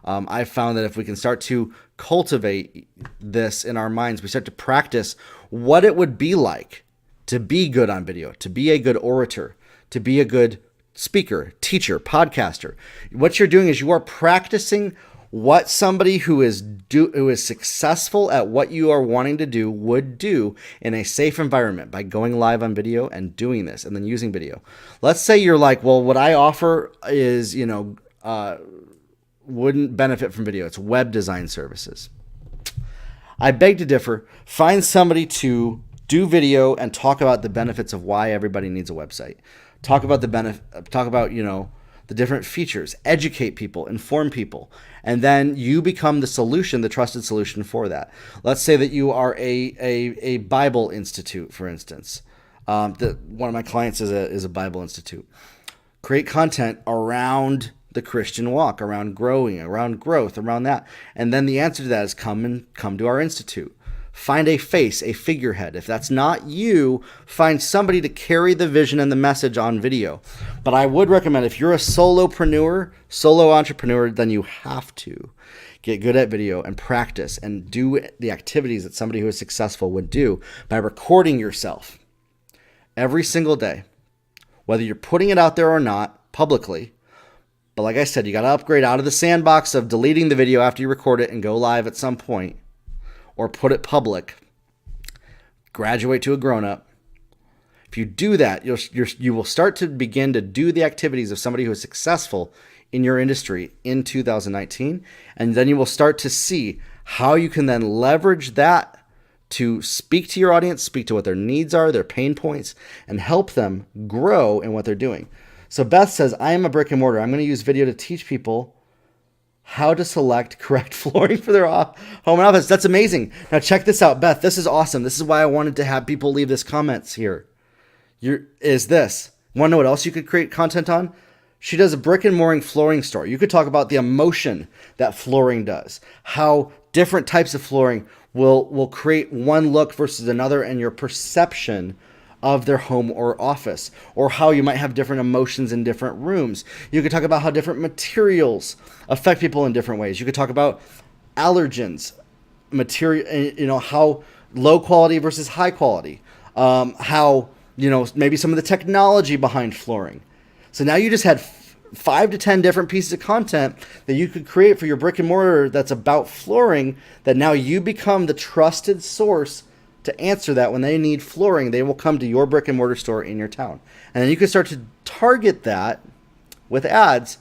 I've found that if we can start to cultivate this in our minds, we start to practice what it would be like to be good on video, to be a good orator, to be a good speaker, teacher, podcaster. What you're doing is you are practicing what somebody who is successful at what you are wanting to do would do in a safe environment by going live on video and doing this and then using video. Let's say you're like, well, what I offer is, wouldn't benefit from video. It's web design services. I beg to differ. Find somebody to do video and talk about the benefits of why everybody needs a website. Talk about the different features, educate people, inform people, and then you become the solution, the trusted solution for that. Let's say that you are a Bible Institute, for instance. One of my clients is a Bible Institute. Create content around the Christian walk, around growing, around growth, around that. And then the answer to that is come to our institute. Find a face, a figurehead. If that's not you, find somebody to carry the vision and the message on video. But I would recommend, if you're a solo entrepreneur, then you have to get good at video and practice and do the activities that somebody who is successful would do by recording yourself every single day, whether you're putting it out there or not publicly. But like I said, you got to upgrade out of the sandbox of deleting the video after you record it and go live at some point, or put it public. Graduate to a grown-up. If you do that, you will start to begin to do the activities of somebody who is successful in your industry in 2019, and then you will start to see how you can then leverage that to speak to your audience, speak to what their needs are, their pain points, and help them grow in what they're doing. So Beth says, I am a brick and mortar. I'm going to use video to teach people how to select correct flooring for their home and office. That's amazing. Now check this out, Beth. This is awesome. This is why I wanted to have people leave this comments here. Want to know what else you could create content on? she does a brick and mortar flooring store. You could talk about the emotion that flooring does, how different types of flooring will create one look versus another, and your perception of their home or office, or how you might have different emotions in different rooms. You could talk about how different materials affect people in different ways. You could talk about allergens, material, how low quality versus high quality, how, maybe some of the technology behind flooring. So now you just had 5 to 10 different pieces of content that you could create for your brick and mortar that's about flooring, that now you become the trusted source to answer that. When they need flooring, they will come to your brick and mortar store in your town. And then you can start to target that with ads,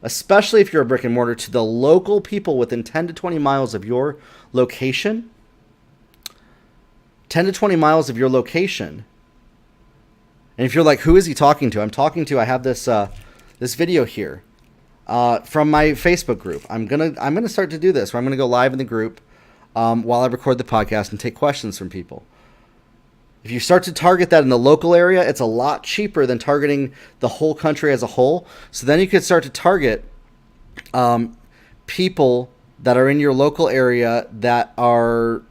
especially if you're a brick and mortar, to the local people within 10 to 20 miles of your location. 10 to 20 miles of your location. And if you're like, who is he talking to? I have this this video here from my Facebook group. I'm gonna start to do this, where I'm gonna go live in the group while I record the podcast and take questions from people. If you start to target that in the local area, it's a lot cheaper than targeting the whole country as a whole. So then you could start to target people that are in your local area that are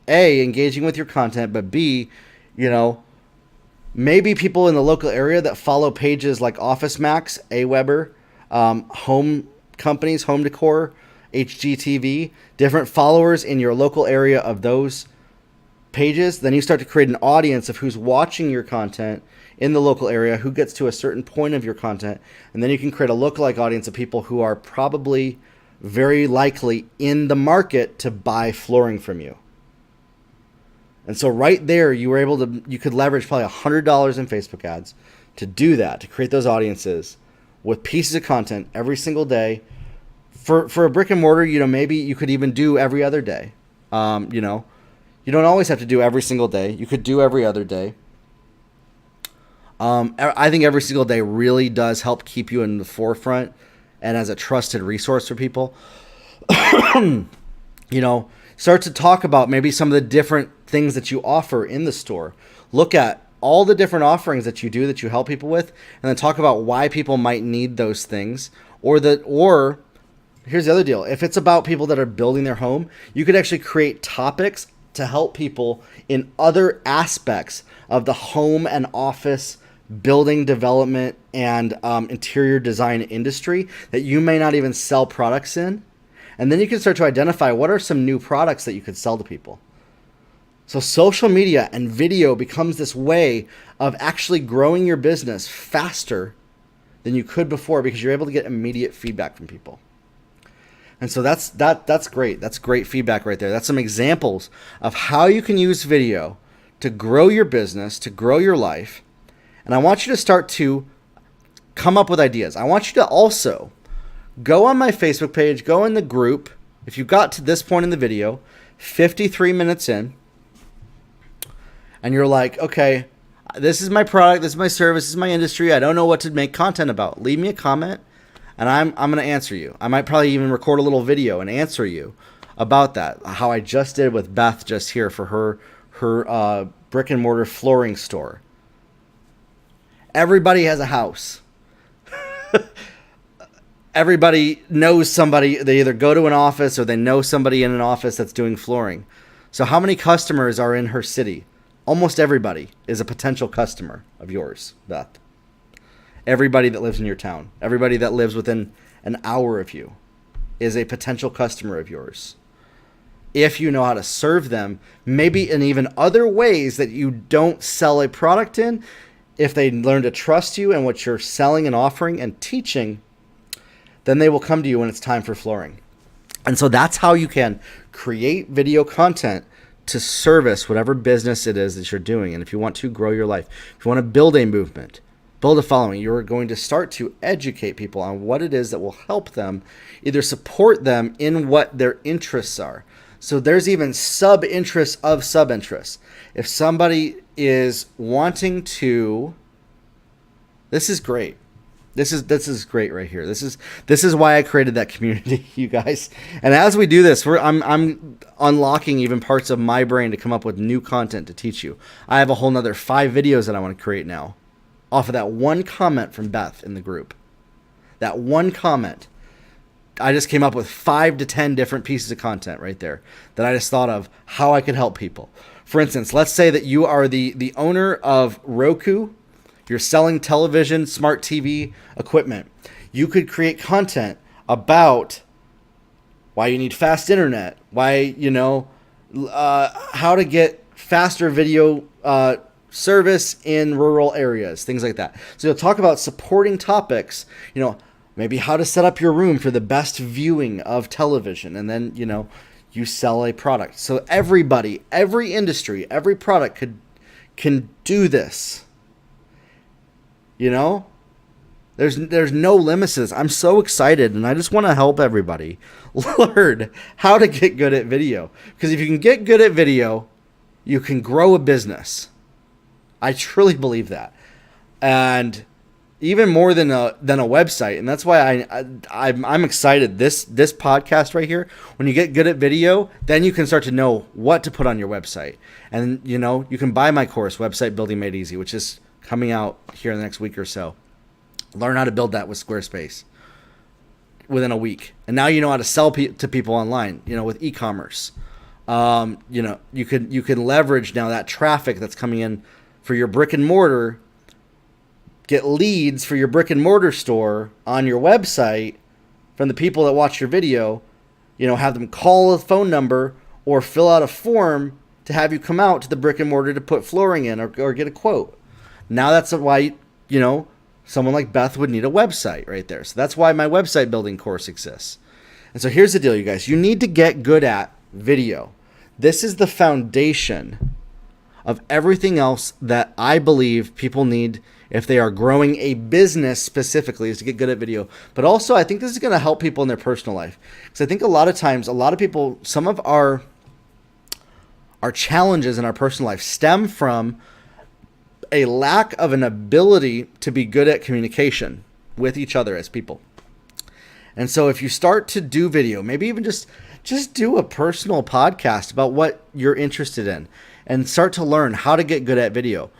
A, engaging with your content, but B, maybe people in the local area that follow pages like Office Max, AWeber, home companies, home decor, HGTV, different followers in your local area of those pages. Then you start to create an audience of who's watching your content in the local area, who gets to a certain point of your content. And then you can create a lookalike audience of people who are probably very likely in the market to buy flooring from you. And so right there, you could leverage probably $100 in Facebook ads to do that, to create those audiences with pieces of content every single day. For a brick and mortar, maybe you could even do every other day. You don't always have to do every single day. You could do every other day. I think every single day really does help keep you in the forefront and as a trusted resource for people. Start to talk about maybe some of the different things that you offer in the store. Look at all the different offerings that you do, that you help people with, and then talk about why people might need those things. Or here's the other deal. If it's about people that are building their home, you could actually create topics to help people in other aspects of the home and office building development and interior design industry that you may not even sell products in. And then you can start to identify what are some new products that you could sell to people. So social media and video becomes this way of actually growing your business faster than you could before, because you're able to get immediate feedback from people. And so that's great. That's great feedback right there. That's some examples of how you can use video to grow your business, to grow your life. And I want you to start to come up with ideas. I want you to also go on my Facebook page, go in the group. If you got to this point in the video, 53 minutes in, and you're like, okay, this is my product, this is my service, this is my industry, I don't know what to make content about, leave me a comment, and I'm going to answer you. I might probably even record a little video and answer you about that, how I just did with Beth just here for her brick and mortar flooring store. Everybody has a house. Everybody knows somebody. They either go to an office or they know somebody in an office that's doing flooring. So how many customers are in her city? Almost everybody is a potential customer of yours, Beth. Everybody that lives in your town, everybody that lives within an hour of you is a potential customer of yours. If you know how to serve them, maybe in even other ways that you don't sell a product in, if they learn to trust you and what you're selling and offering and teaching, then they will come to you when it's time for flooring. And so that's how you can create video content to service whatever business it is that you're doing. And if you want to grow your life, if you want to build a movement, build a following, you're going to start to educate people on what it is that will help them, either support them in what their interests are. So there's even sub-interests of sub-interests. If somebody is wanting to, this is great. This is great right here. This is why I created that community, you guys. And as we do this, I'm unlocking even parts of my brain to come up with new content to teach you. I have a whole nother 5 videos that I want to create now off of that one comment from Beth in the group. That one comment. I just came up with 5 to 10 different pieces of content right there that I just thought of how I could help people. For instance, let's say that you are the owner of Roku. You're selling television, smart TV equipment. You could create content about why you need fast internet, why, how to get faster video service in rural areas, things like that. So you'll talk about supporting topics, maybe how to set up your room for the best viewing of television. And then, you sell a product. So everybody, every industry, every product can do this. There's no limits to this. I'm so excited, and I just want to help everybody learn how to get good at video. Because if you can get good at video, you can grow a business. I truly believe that. And even more than a website. And that's why I'm excited. This podcast right here, when you get good at video, then you can start to know what to put on your website. And, you can buy my course, Website Building Made Easy, which is coming out here in the next week or so. Learn how to build that with Squarespace within a week. And now you know how to sell to people online, with e-commerce. You can leverage now that traffic that's coming in for your brick and mortar, get leads for your brick and mortar store on your website from the people that watch your video, have them call a phone number or fill out a form to have you come out to the brick and mortar to put flooring in or get a quote. Now that's why, someone like Beth would need a website right there. So that's why my website building course exists. And so here's the deal, you guys. You need to get good at video. This is the foundation of everything else that I believe people need if they are growing a business specifically, is to get good at video. But also, I think this is going to help people in their personal life. Because I think a lot of times, a lot of people, some of our challenges in our personal life stem from a lack of an ability to be good at communication with each other as people. And so if you start to do video, maybe even just do a personal podcast about what you're interested in and start to learn how to get good at video.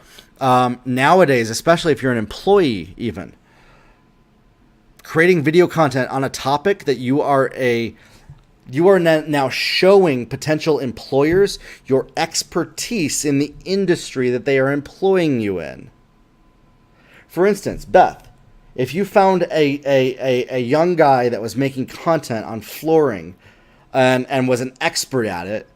Nowadays, especially if you're an employee even, creating video content on a topic that you are now showing potential employers your expertise in the industry that they are employing you in. For instance, Beth, if you found a young guy that was making content on flooring and was an expert at it,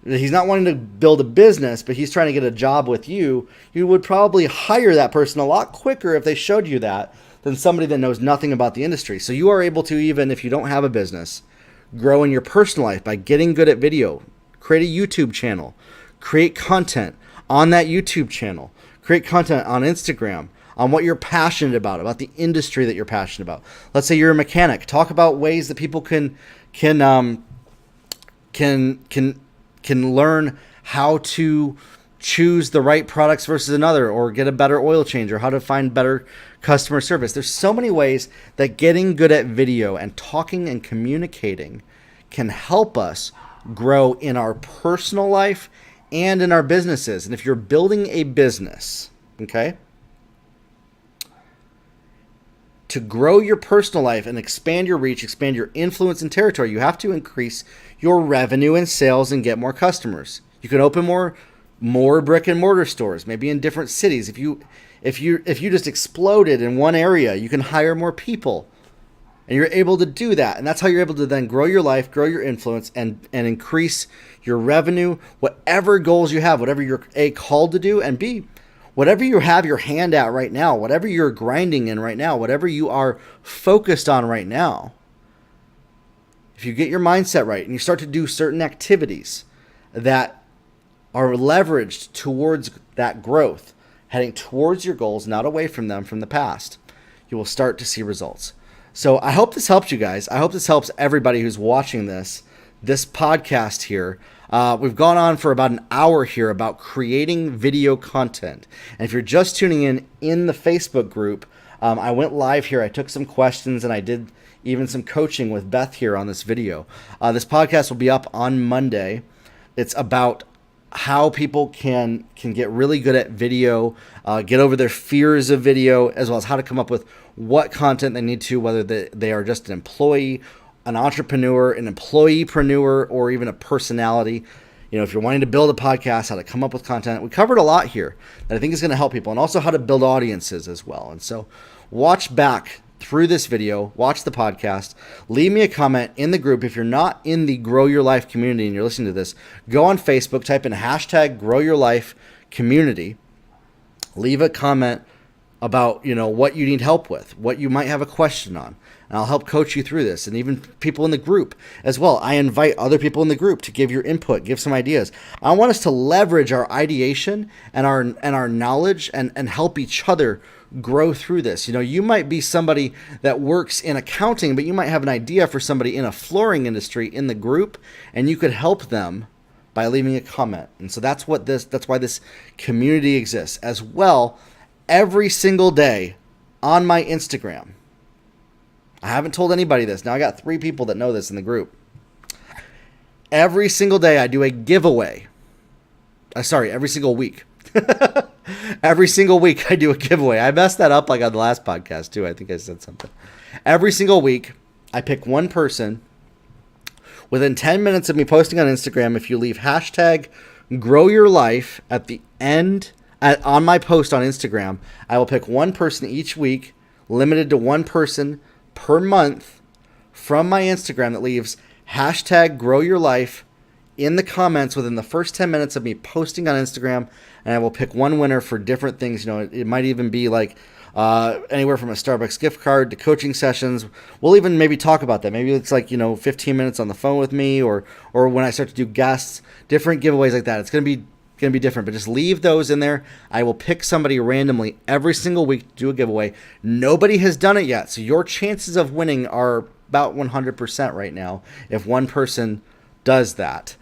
he's not wanting to build a business, but he's trying to get a job with you, you would probably hire that person a lot quicker if they showed you that than somebody that knows nothing about the industry. So you are able to, even if you don't have a business, grow in your personal life by getting good at video. Create a YouTube channel. Create content on that YouTube channel. Create content on Instagram on what you're passionate about the industry that you're passionate about. Let's say you're a mechanic. Talk about ways that people can learn how to choose the right products versus another, or get a better oil change, or how to find better customer service. There's so many ways that getting good at video and talking and communicating can help us grow in our personal life and in our businesses. And if you're building a business, okay, to grow your personal life and expand your reach, expand your influence and territory, you have to increase your revenue and sales and get more customers. You can open more brick and mortar stores, maybe in different cities. If you just exploded in one area, you can hire more people, and you're able to do that. And that's how you're able to then grow your life, grow your influence, and increase your revenue, whatever goals you have, whatever you're A, called to do, and B, whatever you have your hand at right now, whatever you're grinding in right now, whatever you are focused on right now. If you get your mindset right and you start to do certain activities that are leveraged towards that growth, heading towards your goals, not away from them from the past, you will start to see results. So I hope this helps you guys. I hope this helps everybody who's watching this podcast here. We've gone on for about an hour here about creating video content. And if you're just tuning in the Facebook group, I went live here. I took some questions and I did even some coaching with Beth here on this video. This podcast will be up on Monday. It's about how people can get really good at video, get over their fears of video, as well as how to come up with what content they need to, whether they are just an employee, an entrepreneur, an employeepreneur, or even a personality. If you're wanting to build a podcast, how to come up with content. We covered a lot here that I think is going to help people, and also how to build audiences as well. And so watch back through this video, watch the podcast, leave me a comment in the group. If you're not in the Grow Your Life community and you're listening to this, go on Facebook, type in hashtag Grow Your Life community, leave a comment about, what you need help with, what you might have a question on, and I'll help coach you through this. And even people in the group as well. I invite other people in the group to give your input, give some ideas. I want us to leverage our ideation and our knowledge and help each other grow through this. You might be somebody that works in accounting, but you might have an idea for somebody in a flooring industry in the group, and you could help them by leaving a comment. And so that's why this community exists. As well, every single day on my Instagram, I haven't told anybody this. Now I got 3 people that know this in the group. Every single day I do a giveaway. Every single week. Every single week I do a giveaway. I messed that up like on the last podcast too. I think I said something. Every single week I pick one person. Within 10 minutes of me posting on Instagram, if you leave hashtag Grow Your Life at the end on my post on Instagram, I will pick one person each week, limited to one person per month from my Instagram that leaves hashtag Grow Your Life in the comments within the first 10 minutes of me posting on Instagram, and I will pick one winner for different things. It might even be like anywhere from a Starbucks gift card to coaching sessions. We'll even maybe talk about that. Maybe it's like 15 minutes on the phone with me, or when I start to do guests, different giveaways like that. It's gonna be different, but just leave those in there. I will pick somebody randomly every single week to do a giveaway. Nobody has done it yet, so your chances of winning are about 100% right now if one person does that.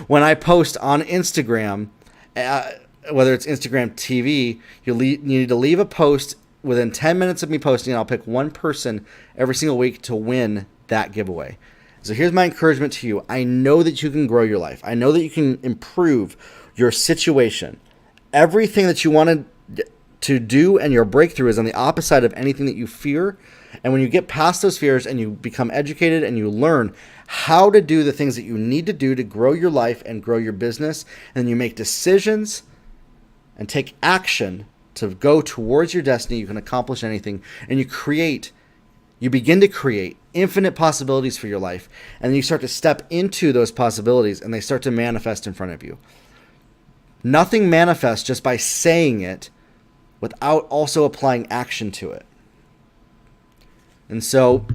When I post on Instagram, whether it's Instagram TV, you need to leave a post within 10 minutes of me posting, and I'll pick one person every single week to win that giveaway. So here's my encouragement to you. I know that you can grow your life. I know that you can improve your situation. Everything that you wanted to do and your breakthrough is on the opposite of anything that you fear. And when you get past those fears and you become educated and you learn how to do the things that you need to do to grow your life and grow your business, and you make decisions and take action to go towards your destiny, you can accomplish anything. And you begin to create infinite possibilities for your life. And then you start to step into those possibilities and they start to manifest in front of you. Nothing manifests just by saying it without also applying action to it. And so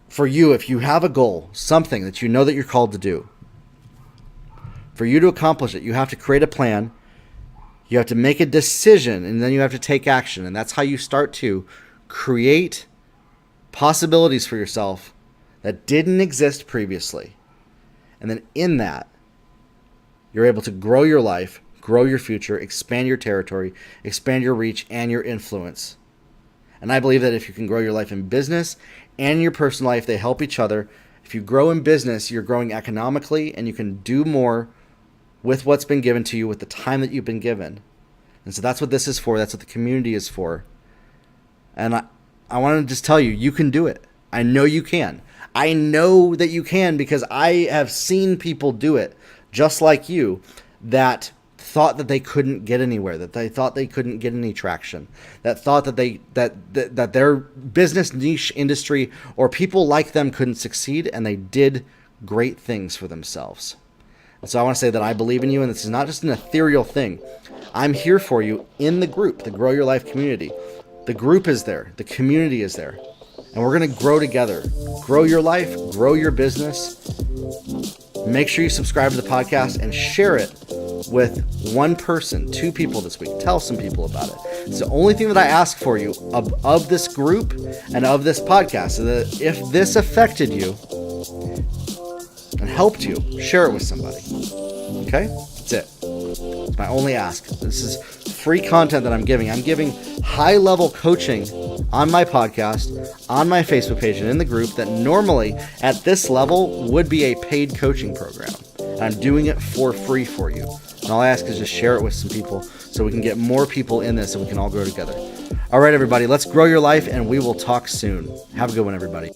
for you, if you have a goal, something that you know that you're called to do, for you to accomplish it, you have to create a plan. You have to make a decision, and then you have to take action. And that's how you start to create possibilities for yourself that didn't exist previously. And then in that, you're able to grow your life, grow your future, expand your territory, expand your reach and your influence. And I believe that if you can grow your life in business and your personal life, they help each other. If you grow in business, you're growing economically, and you can do more with what's been given to you, with the time that you've been given. And so that's what this is for. That's what the community is for. And I want to just tell you, you can do it. I know you can. I know that you can because I have seen people do it just like you that thought that they couldn't get anywhere, that they thought they couldn't get any traction, that thought that their business niche industry or people like them couldn't succeed, and they did great things for themselves. So I want to say that I believe in you, and this is not just an ethereal thing. I'm here for you in the group, the Grow Your Life community. The group is there. The community is there. And we're going to grow together. Grow your life. Grow your business. Make sure you subscribe to the podcast and share it with one person, 2 people this week. Tell some people about it. It's the only thing that I ask for you of this group and of this podcast. So that if this affected you and helped you, share it with somebody. Okay? That's it. It's my only ask. This is free content that I'm giving. I'm giving high-level coaching on my podcast, on my Facebook page, and in the group that normally at this level would be a paid coaching program. And I'm doing it for free for you. And all I ask is just share it with some people so we can get more people in this and we can all grow together. All right, everybody, let's grow your life and we will talk soon. Have a good one, everybody.